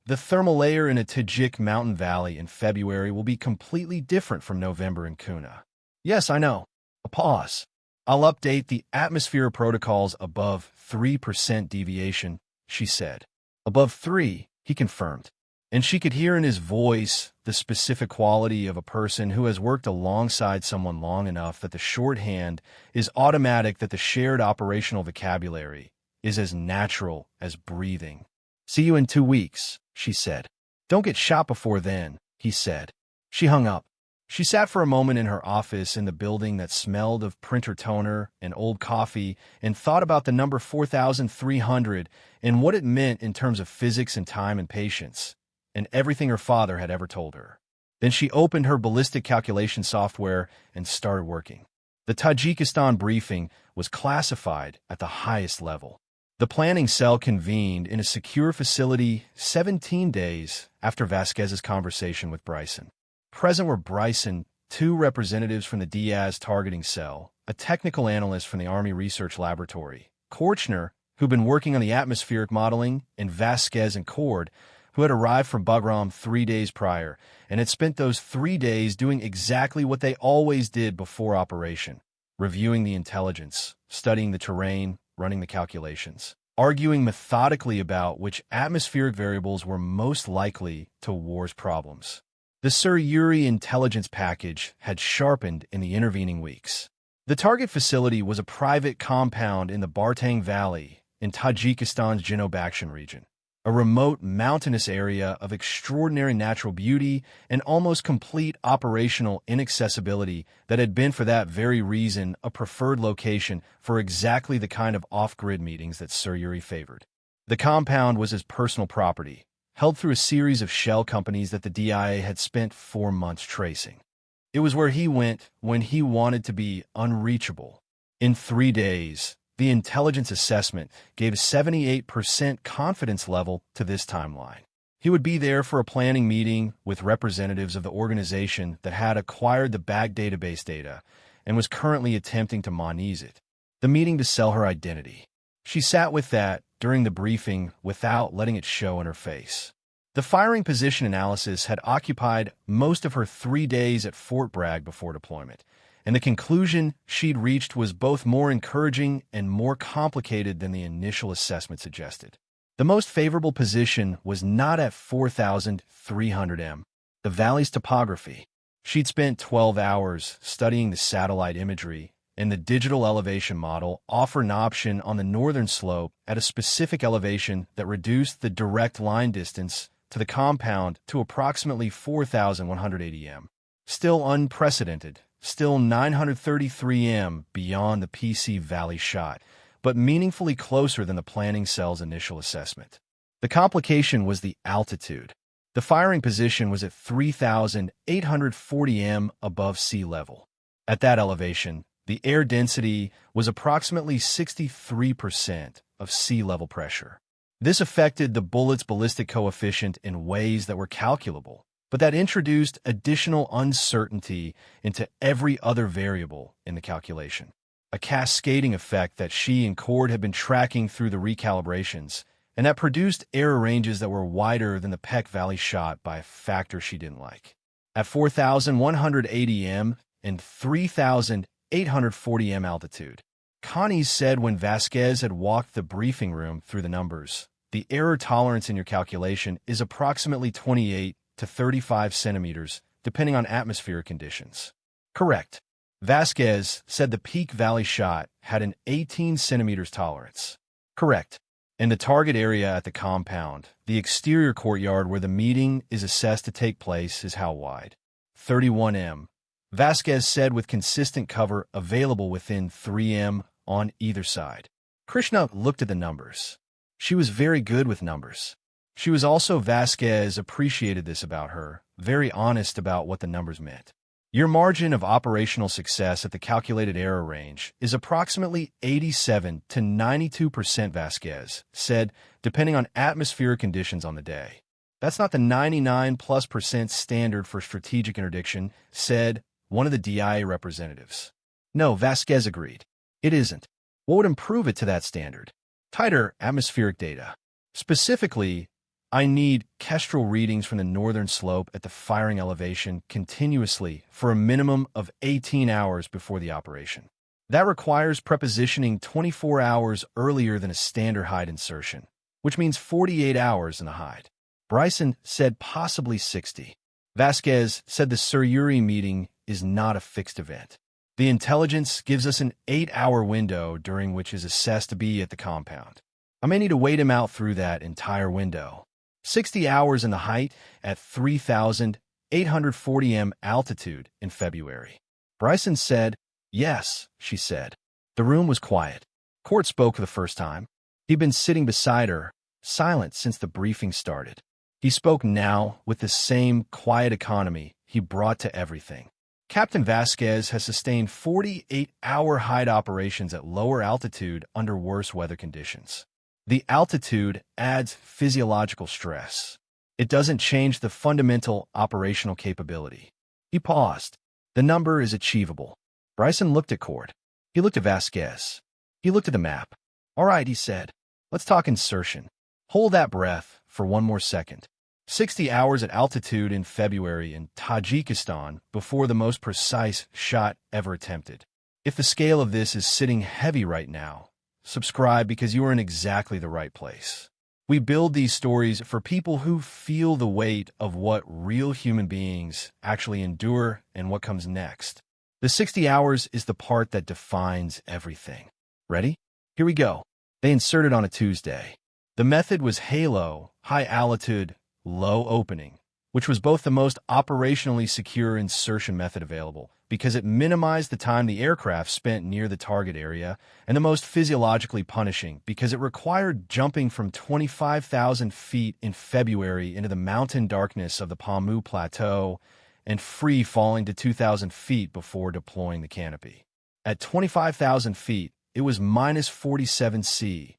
The thermal layer in a Tajik mountain valley in February will be completely different from November in Kuna. Yes, I know. A pause. I'll update the atmosphere protocols above 3% deviation, she said. Above 3, he confirmed. And she could hear in his voice the specific quality of a person who has worked alongside someone long enough that the shorthand is automatic, that the shared operational vocabulary is as natural as breathing. See you in 2 weeks, she said. Don't get shot before then, he said. She hung up. She sat for a moment in her office in the building that smelled of printer toner and old coffee and thought about the number 4,300 and what it meant in terms of physics and time and patience, and everything her father had ever told her. Then she opened her ballistic calculation software and started working. The Tajikistan briefing was classified at the highest level. The planning cell convened in a secure facility 17 days after Vasquez's conversation with Bryson. Present were Bryson, 2 representatives from the Diaz targeting cell, a technical analyst from the Army Research Laboratory, Korchner, who'd been working on the atmospheric modeling, and Vasquez and Cord, who had arrived from Bagram 3 days prior and had spent those 3 days doing exactly what they always did before operation, reviewing the intelligence, studying the terrain, running the calculations, arguing methodically about which atmospheric variables were most likely to war's problems. The Sur-Uri intelligence package had sharpened in the intervening weeks. The target facility was a private compound in the Bartang Valley in Tajikistan's Jinobakshan region, a remote mountainous area of extraordinary natural beauty and almost complete operational inaccessibility that had been for that very reason a preferred location for exactly the kind of off-grid meetings that Sur-Uri favored. The compound was his personal property, held through a series of shell companies that the DIA had spent 4 months tracing. It was where he went when he wanted to be unreachable. In 3 days, the intelligence assessment gave a 78% confidence level to this timeline. He would be there for a planning meeting with representatives of the organization that had acquired the bag database data and was currently attempting to monetize it. The meeting to sell her identity. She sat with that during the briefing without letting it show in her face. The firing position analysis had occupied most of her 3 days at Fort Bragg before deployment, and the conclusion she'd reached was both more encouraging and more complicated than the initial assessment suggested. The most favorable position was not at 4,300 m, the valley's topography. She'd spent 12 hours studying the satellite imagery, and the digital elevation model offered an option on the northern slope at a specific elevation that reduced the direct line distance to the compound to approximately 4,180 m. Still unprecedented, still 933 m beyond the PC Valley shot, but meaningfully closer than the planning cell's initial assessment. The complication was the altitude. The firing position was at 3,840 m above sea level. At that elevation, the air density was approximately 63% of sea level pressure. This affected the bullet's ballistic coefficient in ways that were calculable, but that introduced additional uncertainty into every other variable in the calculation. A cascading effect that she and Cord had been tracking through the recalibrations, and that produced error ranges that were wider than the Peck Valley shot by a factor she didn't like. At 4,180 m and 3,840 m altitude, Connie said when Vasquez had walked the briefing room through the numbers, the error tolerance in your calculation is approximately 28 to 35 centimeters, depending on atmospheric conditions. Correct. Vasquez said the Peak Valley shot had an 18 centimeters tolerance. Correct. In the target area at the compound, the exterior courtyard where the meeting is assessed to take place is how wide? 31 m. Vasquez said with consistent cover available within 3 m on either side. Krishna looked at the numbers. She was very good with numbers. She was also, Vasquez appreciated this about her, very honest about what the numbers meant. Your margin of operational success at the calculated error range is approximately 87 to 92%, Vasquez said, depending on atmospheric conditions on the day. That's not the 99+% standard for strategic interdiction, said one of the DIA representatives. No, Vasquez agreed. It isn't. What would improve it to that standard? Tighter atmospheric data. Specifically, I need kestrel readings from the northern slope at the firing elevation continuously for a minimum of 18 hours before the operation. That requires prepositioning 24 hours earlier than a standard hide insertion, which means 48 hours in the hide. Bryson said possibly 60. Vasquez said the Sir Yuri meeting is not a fixed event. The intelligence gives us an 8-hour window during which is assessed to be at the compound. I may need to wait him out through that entire window. 60 hours in the height at 3,840 m altitude in February. Bryson said, yes, she said. The room was quiet. Cord spoke for the first time. He'd been sitting beside her, silent since the briefing started. He spoke now with the same quiet economy he brought to everything. Captain Vasquez has sustained 48-hour hide operations at lower altitude under worse weather conditions. The altitude adds physiological stress. It doesn't change the fundamental operational capability. He paused. The number is achievable. Bryson looked at Cord. He looked at Vasquez. He looked at the map. All right, he said. Let's talk insertion. Hold that breath for one more second. 60 hours at altitude in February in Tajikistan before the most precise shot ever attempted. If the scale of this is sitting heavy right now, subscribe because you are in exactly the right place. We build these stories for people who feel the weight of what real human beings actually endure and what comes next. The 60 hours is the part that defines everything. Ready? Here we go. They inserted on a Tuesday. The method was HALO, high altitude, low opening, which was both the most operationally secure insertion method available because it minimized the time the aircraft spent near the target area, and the most physiologically punishing because it required jumping from 25,000 feet in February into the mountain darkness of the Pamu Plateau and free falling to 2,000 feet before deploying the canopy. At 25,000 feet, it was minus 47 C.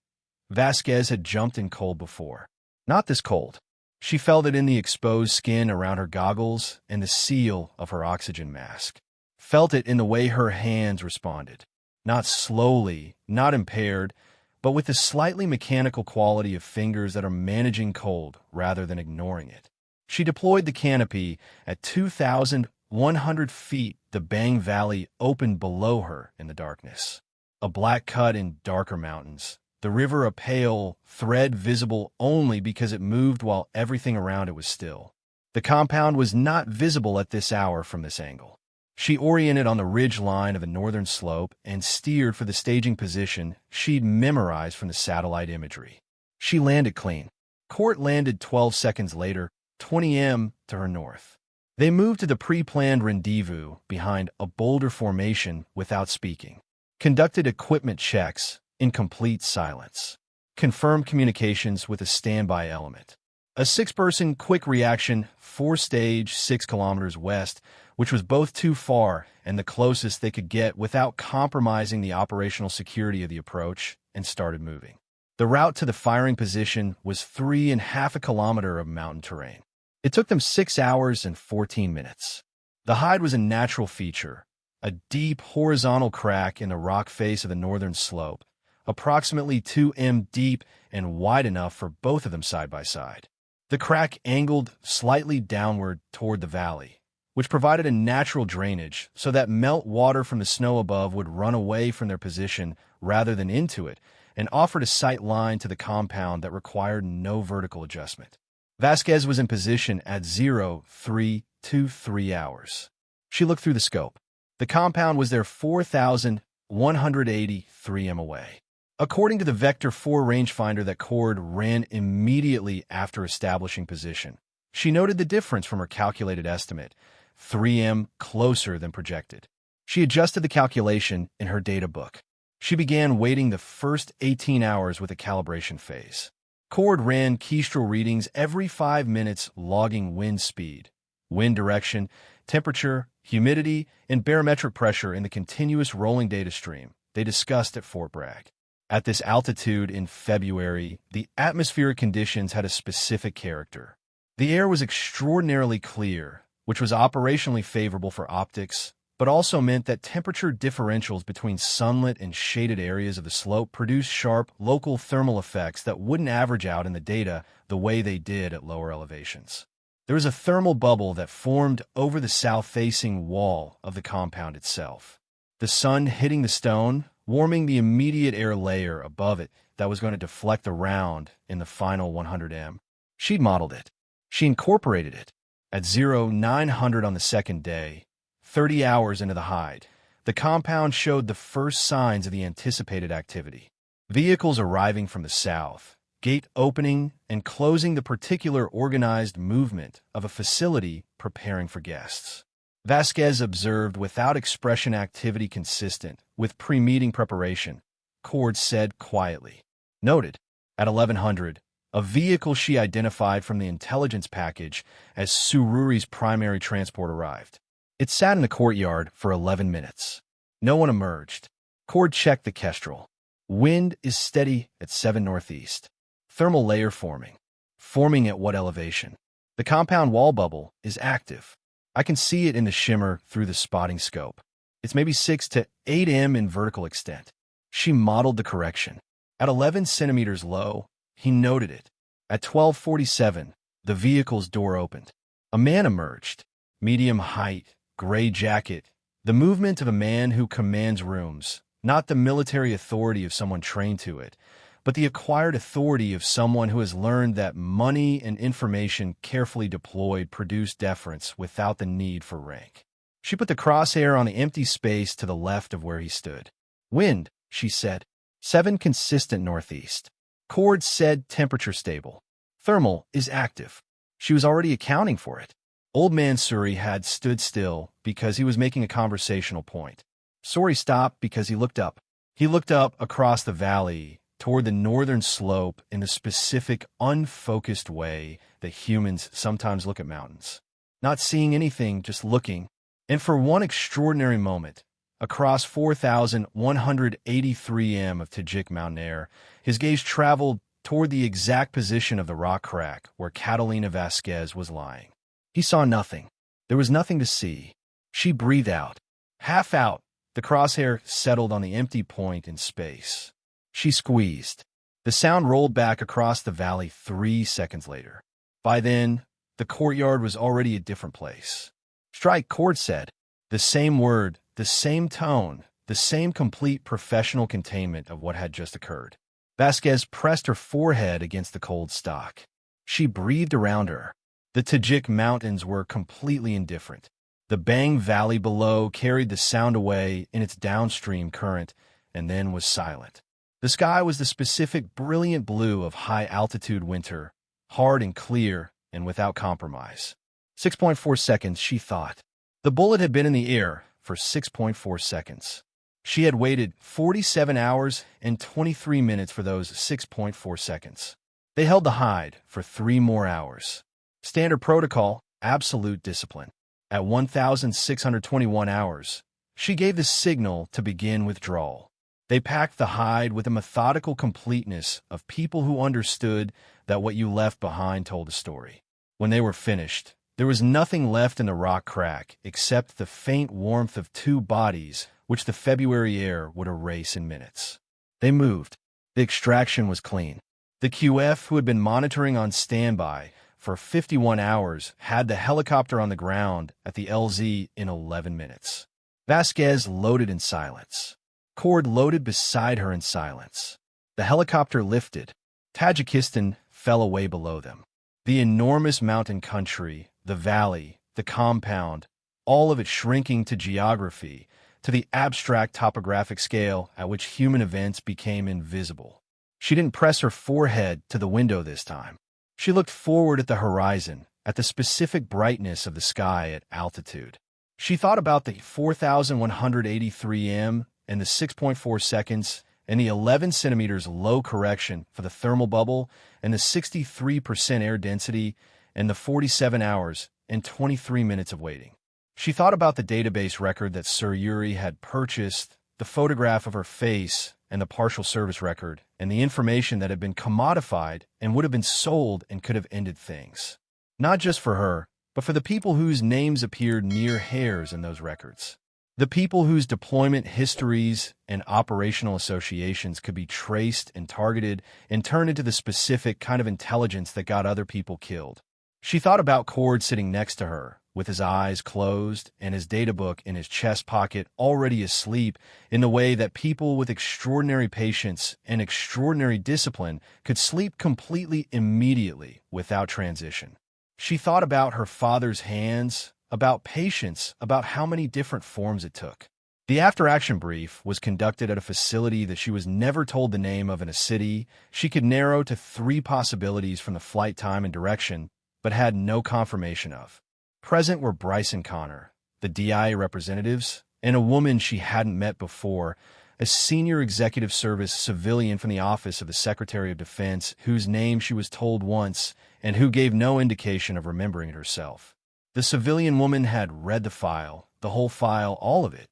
Vasquez had jumped in cold before. Not this cold. She felt it in the exposed skin around her goggles and the seal of her oxygen mask. Felt it in the way her hands responded. Not slowly, not impaired, but with the slightly mechanical quality of fingers that are managing cold rather than ignoring it. She deployed the canopy at 2,180 100 feet, the Bang Valley opened below her in the darkness. A black cut in darker mountains. The river a pale thread visible only because it moved while everything around it was still. The compound was not visible at this hour from this angle. She oriented on the ridge line of the northern slope and steered for the staging position she'd memorized from the satellite imagery. She landed clean. Court landed 12 seconds later, 20 m to her north. They moved to the pre-planned rendezvous behind a boulder formation without speaking. Conducted equipment checks in complete silence. Confirmed communications with a standby element. A 6-person quick reaction, 4-stage 6 kilometers west, which was both too far and the closest they could get without compromising the operational security of the approach, and started moving. The route to the firing position was 3.5 kilometers of mountain terrain. It took them 6 hours and 14 minutes. The hide was a natural feature, a deep horizontal crack in the rock face of the northern slope, approximately 2 m deep and wide enough for both of them side by side. The crack angled slightly downward toward the valley, which provided a natural drainage so that melt water from the snow above would run away from their position rather than into it, and offered a sight line to the compound that required no vertical adjustment. Vasquez was in position at 0323 hours. She looked through the scope. The compound was there 4,183 m away. According to the Vector 4 rangefinder that Cord ran immediately after establishing position, she noted the difference from her calculated estimate, 3 m closer than projected. She adjusted the calculation in her data book. She began waiting the first 18 hours with a calibration phase. Cord ran kestrel readings every 5 minutes, logging wind speed, wind direction, temperature, humidity, and barometric pressure in the continuous rolling data stream they discussed at Fort Bragg. At this altitude in February, the atmospheric conditions had a specific character. The air was extraordinarily clear, which was operationally favorable for optics, but also meant that temperature differentials between sunlit and shaded areas of the slope produced sharp, local thermal effects that wouldn't average out in the data the way they did at lower elevations. There was a thermal bubble that formed over the south-facing wall of the compound itself. The sun hitting the stone, warming the immediate air layer above it that was going to deflect around in the final 100 m. She'd modeled it. She incorporated it. At 0900 on the second day, 30 hours into the hide, the compound showed the first signs of the anticipated activity. Vehicles arriving from the south, gate opening and closing the particular organized movement of a facility preparing for guests. Vasquez observed without expression activity consistent with pre-meeting preparation. Cord said quietly. Noted, at 1100, a vehicle she identified from the intelligence package as Sururi's primary transport arrived. It sat in the courtyard for 11 minutes. No one emerged. Cord checked the kestrel. Wind is steady at 7 northeast. Thermal layer forming. Forming at what elevation? The compound wall bubble is active. I can see it in the shimmer through the spotting scope. It's maybe 6 to 8 m in vertical extent. She modeled the correction. At 11 centimeters low, he noted it. At 12:47, the vehicle's door opened. A man emerged. Medium height, gray jacket. The movement of a man who commands rooms, not the military authority of someone trained to it, but the acquired authority of someone who has learned that money and information carefully deployed produce deference without the need for rank. She put the crosshair on the empty space to the left of where he stood. Wind, she said. 7 consistent northeast. Cord said temperature stable. Thermal is active. She was already accounting for it. Old man Suri had stood still because he was making a conversational point. Suri stopped because he looked up. He looked up across the valley toward the northern slope in the specific, unfocused way that humans sometimes look at mountains. Not seeing anything, just looking. And for one extraordinary moment, across 4,183 m of Tajik mountain air, his gaze traveled toward the exact position of the rock crack where Catalina Vasquez was lying. He saw nothing. There was nothing to see. She breathed out. Half out, the crosshair settled on the empty point in space. She squeezed. The sound rolled back across the valley 3 seconds later. By then, the courtyard was already a different place. Strike, Cord said. The same word, the same tone, the same complete professional containment of what had just occurred. Vasquez pressed her forehead against the cold stock. She breathed around her. The Tajik mountains were completely indifferent. The Bang Valley below carried the sound away in its downstream current and then was silent. The sky was the specific brilliant blue of high-altitude winter, hard and clear and without compromise. 6.4 seconds, she thought. The bullet had been in the air for 6.4 seconds. She had waited 47 hours and 23 minutes for those 6.4 seconds. They held the hide for 3 more hours. Standard protocol, absolute discipline. At 1,621 hours, she gave the signal to begin withdrawal. They packed the hide with a methodical completeness of people who understood that what you left behind told a story. When they were finished, there was nothing left in the rock crack except the faint warmth of 2 bodies which the February air would erase in minutes. They moved. The extraction was clean. The QF, who had been monitoring on standby for 51 hours, had the helicopter on the ground at the LZ in 11 minutes. Vasquez loaded in silence. Cord loaded beside her in silence. The helicopter lifted. Tajikistan fell away below them. The enormous mountain country, the valley, the compound, all of it shrinking to geography, to the abstract topographic scale at which human events became invisible. She didn't press her forehead to the window this time. She looked forward at the horizon, at the specific brightness of the sky at altitude. She thought about the 4,183 m and the 6.4 seconds and the 11 centimeters low correction for the thermal bubble and the 63% air density and the 47 hours and 23 minutes of waiting. She thought about the database record that Sir Yuri had purchased, the photograph of her face and the partial service record, and the information that had been commodified and would have been sold and could have ended things. Not just for her, but for the people whose names appeared near hairs in those records. The people whose deployment histories and operational associations could be traced and targeted and turned into the specific kind of intelligence that got other people killed. She thought about Cord sitting next to her, with his eyes closed and his data book in his chest pocket, already asleep, in the way that people with extraordinary patience and extraordinary discipline could sleep completely immediately without transition. She thought about her father's hands, about patience, about how many different forms it took. The after-action brief was conducted at a facility that she was never told the name of in a city. She could narrow to 3 possibilities from the flight time and direction, but had no confirmation of. Present were Bryson Connor, the DIA representatives, and a woman she hadn't met before, a senior executive service civilian from the Office of the Secretary of Defense, whose name she was told once and who gave no indication of remembering it herself. The civilian woman had read the file, the whole file, all of it.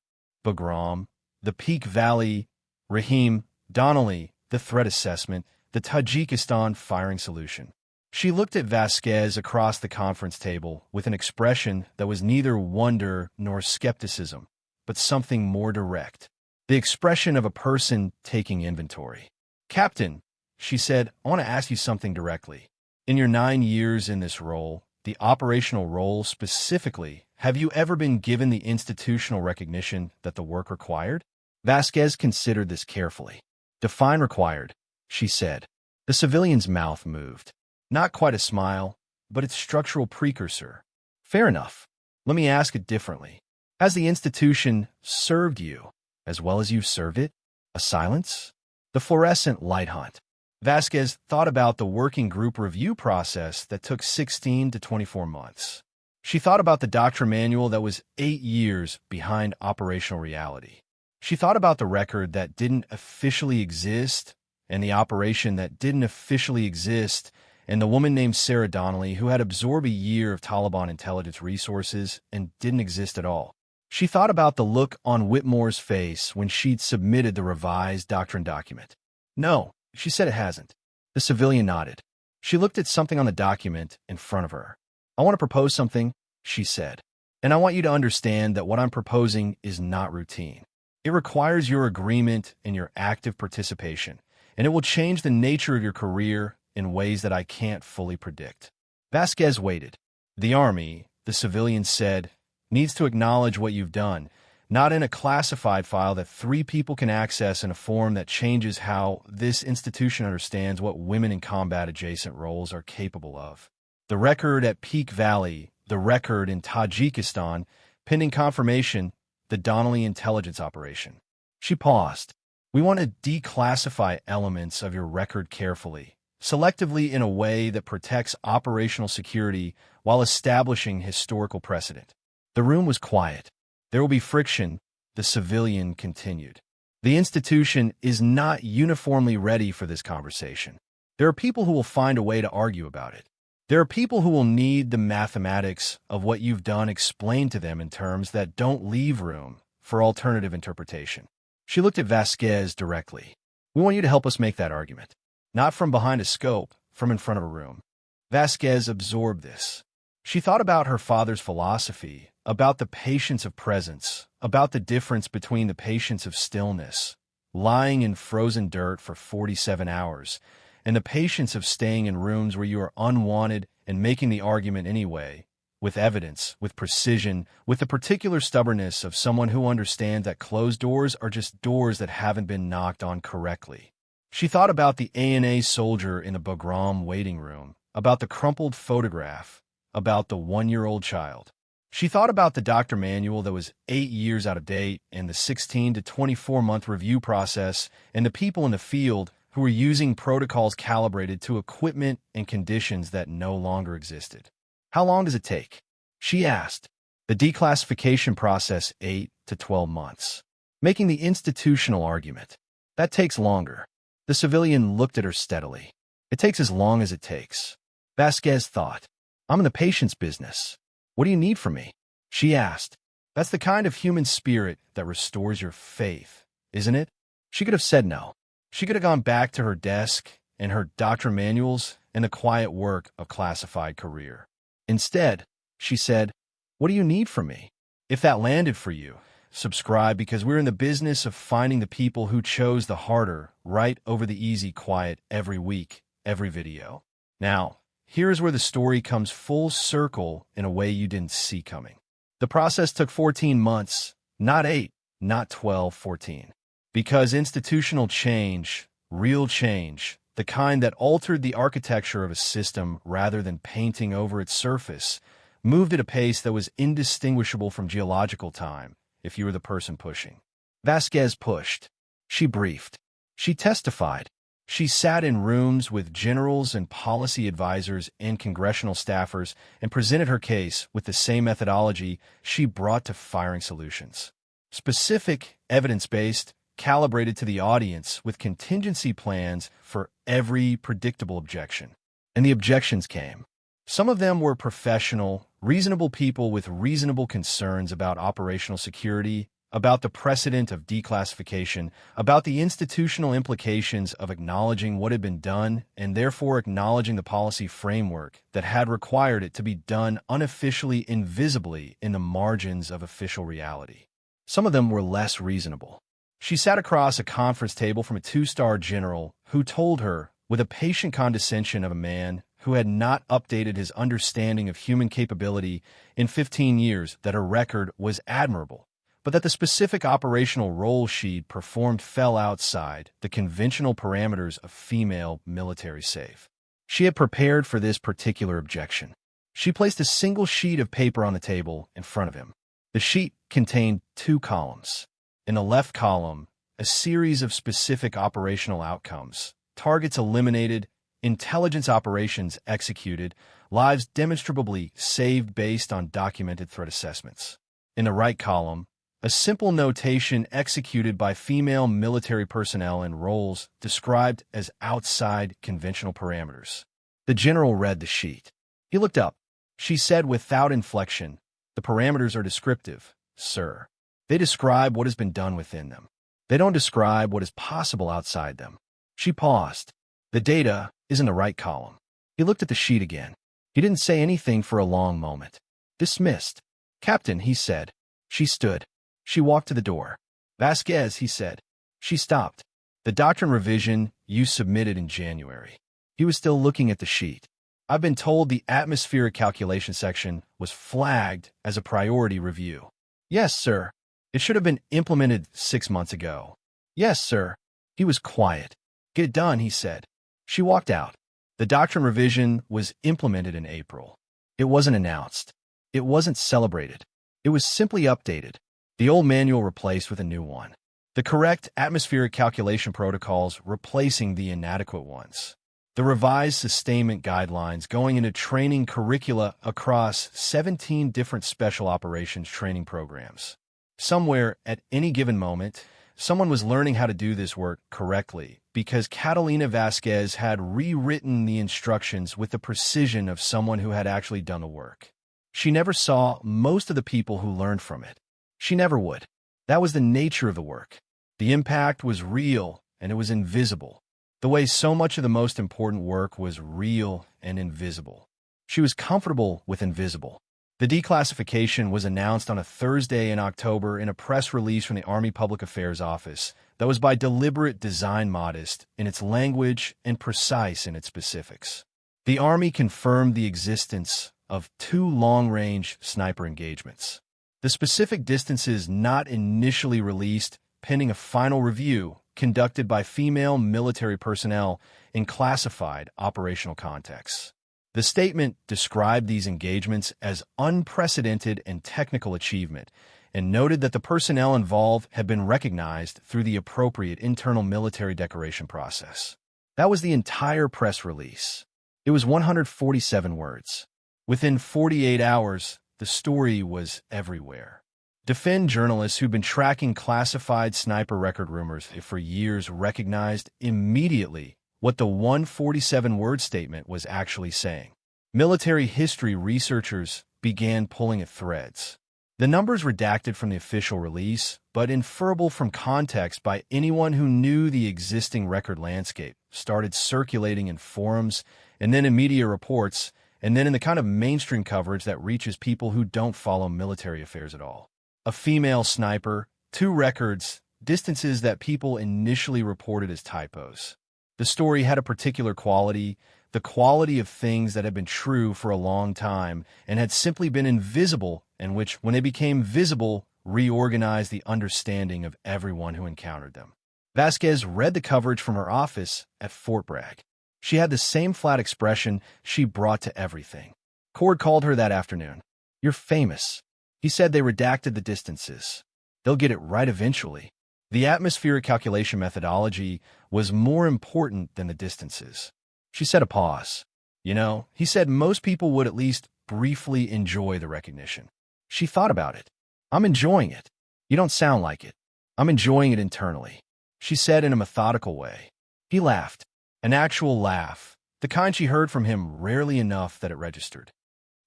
Bagram, the Peak Valley, Rahim, Donnelly, the threat assessment, the Tajikistan firing solution. She looked at Vasquez across the conference table with an expression that was neither wonder nor skepticism, but something more direct. The expression of a person taking inventory. "Captain," she said, "I want to ask you something directly. In your 9 years in this role, the operational role specifically, have you ever been given the institutional recognition that the work required?" Vasquez considered this carefully. "Define required," she said. The civilian's mouth moved. Not quite a smile, but its structural precursor. "Fair enough. Let me ask it differently. Has the institution served you as well as you've served it?" A silence. The fluorescent light hunt. Vasquez thought about the working group review process that took 16 to 24 months. She thought about the doctrine manual that was 8 years behind operational reality. She thought about the record that didn't officially exist and the operation that didn't officially exist, and the woman named Sarah Donnelly who had absorbed a year of Taliban intelligence resources and didn't exist at all. She thought about the look on Whitmore's face when she'd submitted the revised doctrine document. "No," she said, "it hasn't." The civilian nodded. She looked at something on the document in front of her. "I want to propose something," she said, "and I want you to understand that what I'm proposing is not routine. It requires your agreement and your active participation, and it will change the nature of your career in ways that I can't fully predict." Vasquez waited. "The Army," the civilian said, needs to acknowledge what you've done, not in a classified file that 3 people can access in a form that changes how this institution understands what women in combat-adjacent roles are capable of. The record at Peak Valley, the record in Tajikistan, pending confirmation, the Donnelly intelligence operation. She paused. We want to declassify elements of your record carefully, selectively in a way that protects operational security while establishing historical precedent. The room was quiet. There will be friction, the civilian continued. The institution is not uniformly ready for this conversation. There are people who will find a way to argue about it. There are people who will need the mathematics of what you've done explained to them in terms that don't leave room for alternative interpretation. She looked at Vasquez directly. We want you to help us make that argument. Not from behind a scope, from in front of a room. Vasquez absorbed this. She thought about her father's philosophy, about the patience of presence, about the difference between the patience of stillness, lying in frozen dirt for 47 hours, and the patience of staying in rooms where you are unwanted and making the argument anyway, with evidence, with precision, with the particular stubbornness of someone who understands that closed doors are just doors that haven't been knocked on correctly. She thought about the ANA soldier in the Bagram waiting room, about the crumpled photograph, about the 1-year-old child. She thought about the doctor manual that was 8 years out of date and the 16 to 24-month review process and the people in the field who were using protocols calibrated to equipment and conditions that no longer existed. How long does it take? She asked. The declassification process 8 to 12 months. Making the institutional argument. That takes longer. The civilian looked at her steadily. It takes as long as it takes. Vasquez thought. I'm in the patience business. What do you need from me? She asked. That's the kind of human spirit that restores your faith, isn't it? She could have said no. She could have gone back to her desk and her doctor manuals and the quiet work of classified career. Instead, she said, what do you need from me? If that landed for you, subscribe because we're in the business of finding the people who chose the harder, right over the easy quiet every week, every video. Now, here's where the story comes full circle in a way you didn't see coming. The process took 14 months, not 8, not 12, 14. Because institutional change, real change, the kind that altered the architecture of a system rather than painting over its surface, moved at a pace that was indistinguishable from geological time, if you were the person pushing. Vasquez pushed. She briefed. She testified. She sat in rooms with generals and policy advisors and congressional staffers and presented her case with the same methodology she brought to firing solutions. Specific, evidence-based, calibrated to the audience with contingency plans for every predictable objection. And the objections came. Some of them were professional, reasonable people with reasonable concerns about operational security, about the precedent of declassification, about the institutional implications of acknowledging what had been done and therefore acknowledging the policy framework that had required it to be done unofficially, invisibly in the margins of official reality. Some of them were less reasonable. She sat across a conference table from a 2-star general who told her, with a patient condescension of a man who had not updated his understanding of human capability in 15 years, that her record was admirable, but that the specific operational role she'd performed fell outside the conventional parameters of female military safe. She had prepared for this particular objection. She placed a single sheet of paper on the table in front of him. The sheet contained 2 columns. In the left column, a series of specific operational outcomes, targets eliminated, intelligence operations executed, lives demonstrably saved based on documented threat assessments. In the right column, a simple notation executed by female military personnel in roles described as outside conventional parameters. The general read the sheet. He looked up. She said without inflection, "The parameters are descriptive, sir. They describe what has been done within them. They don't describe what is possible outside them." She paused. The data is in the right column. He looked at the sheet again. He didn't say anything for a long moment. Dismissed. "Captain," he said. She stood. She walked to the door. "Vasquez," he said. She stopped. "The doctrine revision you submitted in January." He was still looking at the sheet. I've been told the atmospheric calculation section was flagged as a priority review. Yes, sir. It should have been implemented 6 months ago. Yes, sir. He was quiet. Get it done, he said. She walked out. The doctrine revision was implemented in April. It wasn't announced. It wasn't celebrated. It was simply updated. The old manual replaced with a new one. The correct atmospheric calculation protocols replacing the inadequate ones. The revised sustainment guidelines going into training curricula across 17 different special operations training programs. Somewhere, at any given moment, someone was learning how to do this work correctly because Catalina Vasquez had rewritten the instructions with the precision of someone who had actually done the work. She never saw most of the people who learned from it. She never would. That was the nature of the work. The impact was real and it was invisible. The way so much of the most important work was real and invisible. She was comfortable with invisible. The declassification was announced on a Thursday in October in a press release from the Army Public Affairs Office that was by deliberate design modest in its language and precise in its specifics. The Army confirmed the existence of 2 long-range sniper engagements. The specific distances not initially released pending a final review conducted by female military personnel in classified operational contexts. The statement described these engagements as unprecedented and technical achievement and noted that the personnel involved had been recognized through the appropriate internal military decoration process. That was the entire press release. It was 147 words. Within 48 hours, the story was everywhere. Defend journalists who've been tracking classified sniper record rumors for years recognized immediately what the 147-word statement was actually saying. Military history researchers began pulling at threads. The numbers redacted from the official release, but inferable from context by anyone who knew the existing record landscape, started circulating in forums, and then in media reports, and then in the kind of mainstream coverage that reaches people who don't follow military affairs at all. A female sniper, 2 records, distances that people initially reported as typos. The story had a particular quality, the quality of things that had been true for a long time and had simply been invisible, and which, when they became visible, reorganized the understanding of everyone who encountered them. Vasquez read the coverage from her office at Fort Bragg. She had the same flat expression she brought to everything. Cord called her that afternoon. "You're famous." He said they redacted the distances. "They'll get it right eventually." The atmospheric calculation methodology was more important than the distances. She said a pause. "You know," he said, "most people would at least briefly enjoy the recognition." She thought about it. "I'm enjoying it." "You don't sound like it." "I'm enjoying it internally," she said in a methodical way. He laughed. An actual laugh, the kind she heard from him rarely enough that it registered.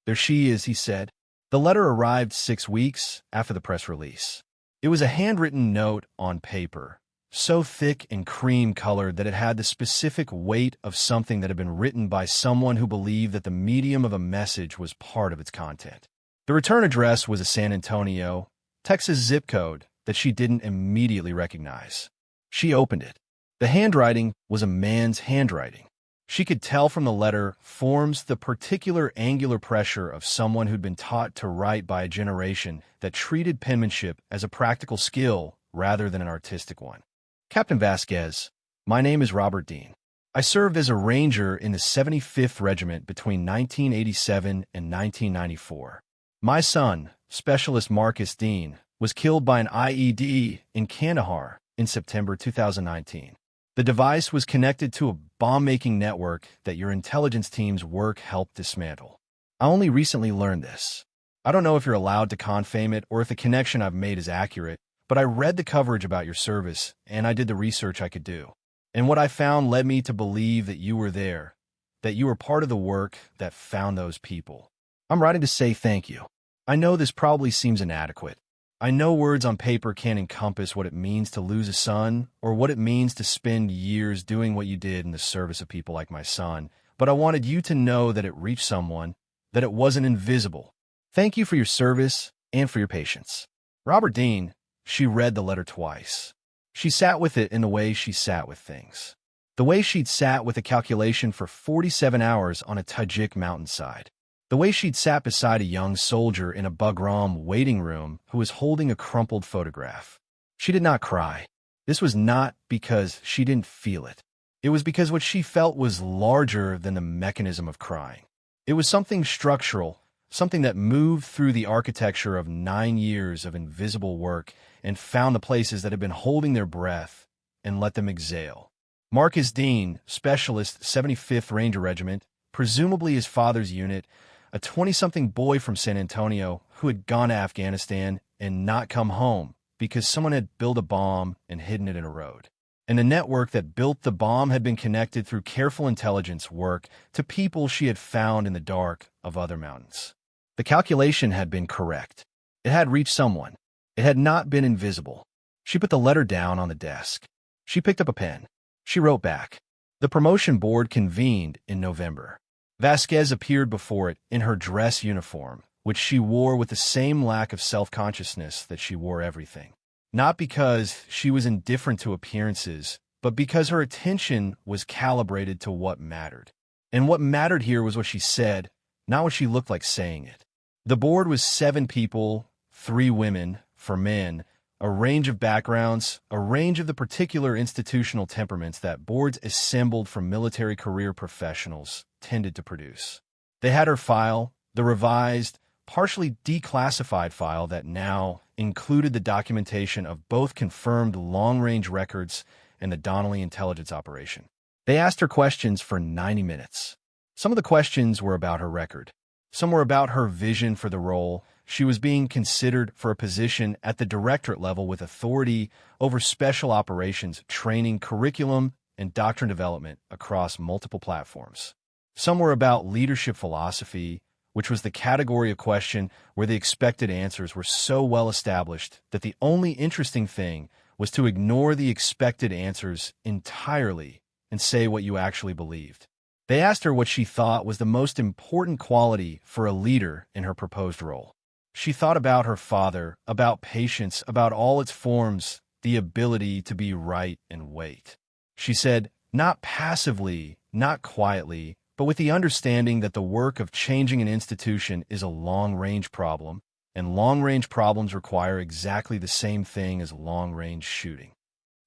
"There she is," he said. The letter arrived 6 weeks after the press release. It was a handwritten note on paper, so thick and cream-colored that it had the specific weight of something that had been written by someone who believed that the medium of a message was part of its content. The return address was a San Antonio, Texas zip code that she didn't immediately recognize. She opened it. The handwriting was a man's handwriting. She could tell from the letter forms the particular angular pressure of someone who'd been taught to write by a generation that treated penmanship as a practical skill rather than an artistic one. "Captain Vasquez, my name is Robert Dean. I served as a ranger in the 75th Regiment between 1987 and 1994. My son, Specialist Marcus Dean, was killed by an IED in Kandahar in September 2019. The device was connected to a bomb-making network that your intelligence team's work helped dismantle. I only recently learned this. I don't know if you're allowed to confirm it or if the connection I've made is accurate, but I read the coverage about your service, and I did the research I could do. And what I found led me to believe that you were there, that you were part of the work that found those people. I'm writing to say thank you. I know this probably seems inadequate. I know words on paper can't encompass what it means to lose a son or what it means to spend years doing what you did in the service of people like my son, but I wanted you to know that it reached someone, that it wasn't invisible. Thank you for your service and for your patience. Robert Dean. She read the letter twice. She sat with it in the way she sat with things. The way she'd sat with a calculation for 47 hours on a Tajik mountainside. The way she'd sat beside a young soldier in a Bagram waiting room who was holding a crumpled photograph. She did not cry. This was not because she didn't feel it. It was because what she felt was larger than the mechanism of crying. It was something structural, something that moved through the architecture of 9 years of invisible work and found the places that had been holding their breath and let them exhale. Marcus Dean, Specialist 75th Ranger Regiment, presumably his father's unit, a 20-something boy from San Antonio who had gone to Afghanistan and not come home because someone had built a bomb and hidden it in a road. And the network that built the bomb had been connected through careful intelligence work to people she had found in the dark of other mountains. The calculation had been correct. It had reached someone. It had not been invisible. She put the letter down on the desk. She picked up a pen. She wrote back. The promotion board convened in November. Vasquez appeared before it in her dress uniform, which she wore with the same lack of self-consciousness that she wore everything. Not because she was indifferent to appearances, but because her attention was calibrated to what mattered. And what mattered here was what she said, not what she looked like saying it. The board was 7 people, 3 women, for men, a range of backgrounds, a range of the particular institutional temperaments that boards assembled from military career professionals tended to produce. They had her file, the revised, partially declassified file that now included the documentation of both confirmed long-range records and the Donnelly intelligence operation. They asked her questions for 90 minutes. Some of the questions were about her record. Some were about her vision for the role. She was being considered for a position at the directorate level with authority over special operations, training, curriculum, and doctrine development across multiple platforms. Some were about leadership philosophy, which was the category of question where the expected answers were so well established that the only interesting thing was to ignore the expected answers entirely and say what you actually believed. They asked her what she thought was the most important quality for a leader in her proposed role. She thought about her father, about patience, about all its forms, the ability to be right and wait. She said, not passively, not quietly, but with the understanding that the work of changing an institution is a long-range problem, and long-range problems require exactly the same thing as long-range shooting.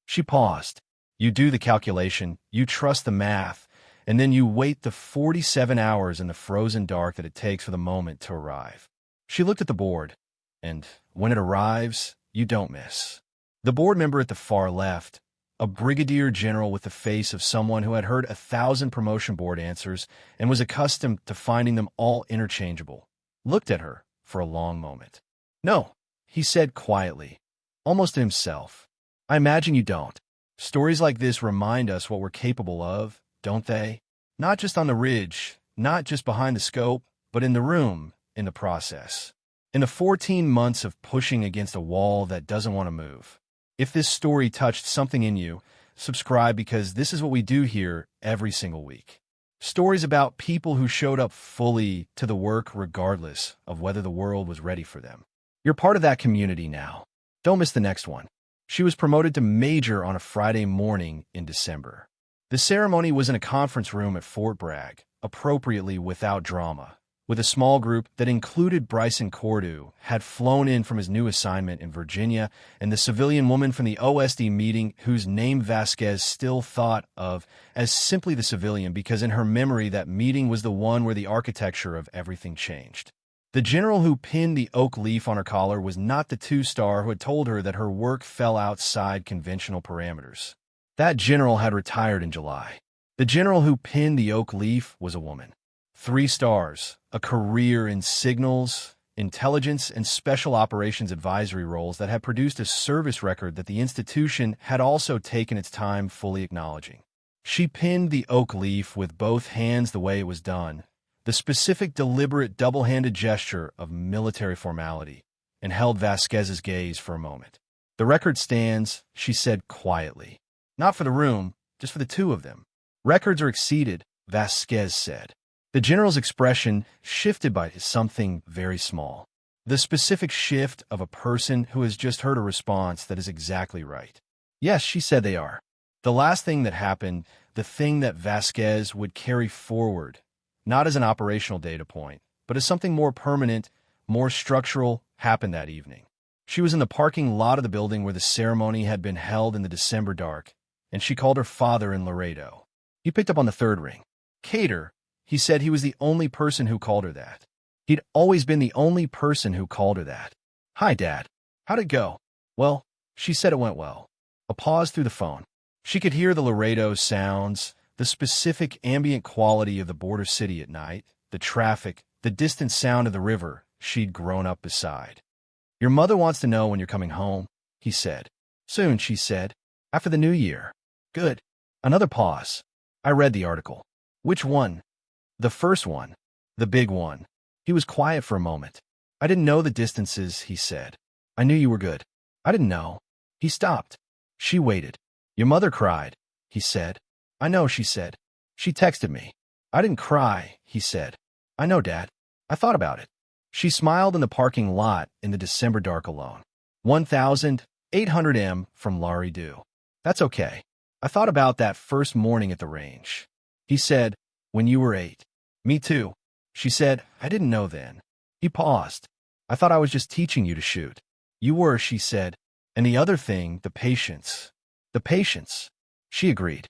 She paused. You do the calculation, you trust the math, and then you wait the 47 hours in the frozen dark that it takes for the moment to arrive. She looked at the board, and when it arrives, you don't miss. The board member at the far left, a brigadier general with the face of someone who had heard 1,000 promotion board answers and was accustomed to finding them all interchangeable, looked at her for a long moment. No, he said quietly, almost to himself. I imagine you don't. Stories like this remind us what we're capable of, don't they? Not just on the ridge, not just behind the scope, but in the room, in the process. In the 14 months of pushing against a wall that doesn't want to move. If this story touched something in you, subscribe because this is what we do here every single week. Stories about people who showed up fully to the work regardless of whether the world was ready for them. You're part of that community now. Don't miss the next one. She was promoted to major on a Friday morning in December. The ceremony was in a conference room at Fort Bragg, appropriately without drama, with a small group that included Bryson Cordu, had flown in from his new assignment in Virginia, and the civilian woman from the OSD meeting whose name Vasquez still thought of as simply the civilian because in her memory that meeting was the one where the architecture of everything changed. The general who pinned the oak leaf on her collar was not the 2-star who had told her that her work fell outside conventional parameters. That general had retired in July. The general who pinned the oak leaf was a woman. 3 stars, a career in signals, intelligence, and special operations advisory roles that had produced a service record that the institution had also taken its time fully acknowledging. She pinned the oak leaf with both hands the way it was done, the specific deliberate double-handed gesture of military formality, and held Vasquez's gaze for a moment. The record stands, she said quietly. Not for the room, just for the 2 of them. Records are exceeded, Vasquez said. The general's expression shifted by something very small. The specific shift of a person who has just heard a response that is exactly right. Yes, she said they are. The last thing that happened, the thing that Vasquez would carry forward, not as an operational data point, but as something more permanent, more structural, happened that evening. She was in the parking lot of the building where the ceremony had been held in the December dark, and she called her father in Laredo. He picked up on the third ring. Cater, he said he was the only person who called her that. He'd always been the only person who called her that. Hi, Dad. How'd it go? Well, she said it went well. A pause through the phone. She could hear the Laredo sounds, the specific ambient quality of the border city at night, the traffic, the distant sound of the river she'd grown up beside. Your mother wants to know when you're coming home, he said. Soon, she said. After the new year. Good. Another pause. I read the article. Which one? The first one. The big one. He was quiet for a moment. I didn't know the distances, he said. I knew you were good. I didn't know. He stopped. She waited. Your mother cried, he said. I know, she said. She texted me. I didn't cry, he said. I know, Dad. I thought about it. She smiled in the parking lot in the December dark alone. 1,800 M from Laurie Dew. That's okay. I thought about that first morning at the range. He said, when you were 8. Me too. She said, I didn't know then. He paused. I thought I was just teaching you to shoot. You were, she said. And the other thing, the patience. The patience. She agreed.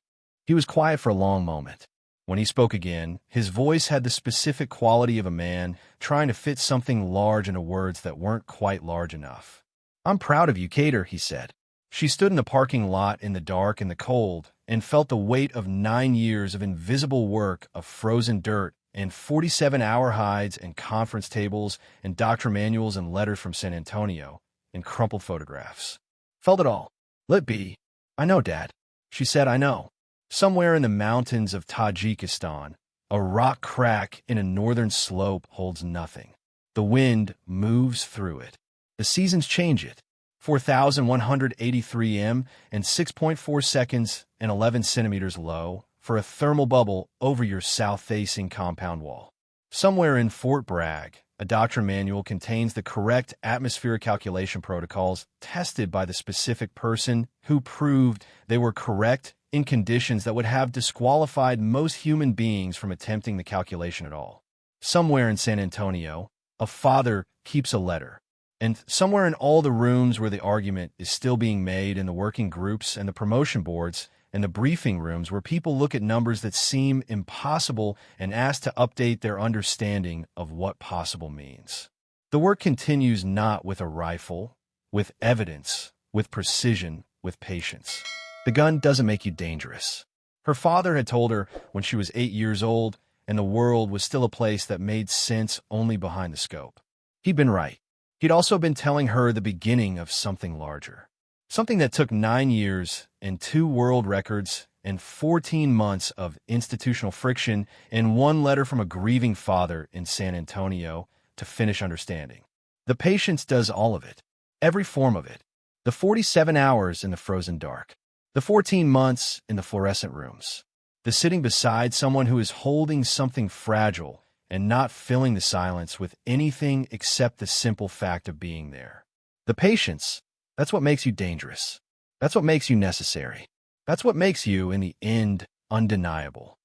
He was quiet for a long moment. When he spoke again, his voice had the specific quality of a man trying to fit something large into words that weren't quite large enough. I'm proud of you, Cater, he said. She stood in the parking lot in the dark and the cold and felt the weight of 9 years of invisible work of frozen dirt and 47-hour hides and conference tables and doctor manuals and letters from San Antonio and crumpled photographs. Felt it all. Let be. I know, Dad. She said, I know. Somewhere in the mountains of Tajikistan, a rock crack in a northern slope holds nothing. The wind moves through it. The seasons change it. 4,183 m and 6.4 seconds and 11 centimeters low for a thermal bubble over your south-facing compound wall. Somewhere in Fort Bragg, a doctrine manual contains the correct atmospheric calculation protocols tested by the specific person who proved they were correct in conditions that would have disqualified most human beings from attempting the calculation at all. Somewhere in San Antonio, a father keeps a letter. And somewhere in all the rooms where the argument is still being made in the working groups and the promotion boards and the briefing rooms where people look at numbers that seem impossible and ask to update their understanding of what possible means. The work continues not with a rifle, with evidence, with precision, with patience. The gun doesn't make you dangerous. Her father had told her when she was 8 years old and the world was still a place that made sense only behind the scope. He'd been right. He'd also been telling her the beginning of something larger. Something that took 9 years and 2 world records and 14 months of institutional friction and 1 letter from a grieving father in San Antonio to finish understanding. The patience does all of it, every form of it. The 47 hours in the frozen dark. The 14 months in the fluorescent rooms. The sitting beside someone who is holding something fragile and not filling the silence with anything except the simple fact of being there. The patience, that's what makes you dangerous. That's what makes you necessary. That's what makes you, in the end, undeniable.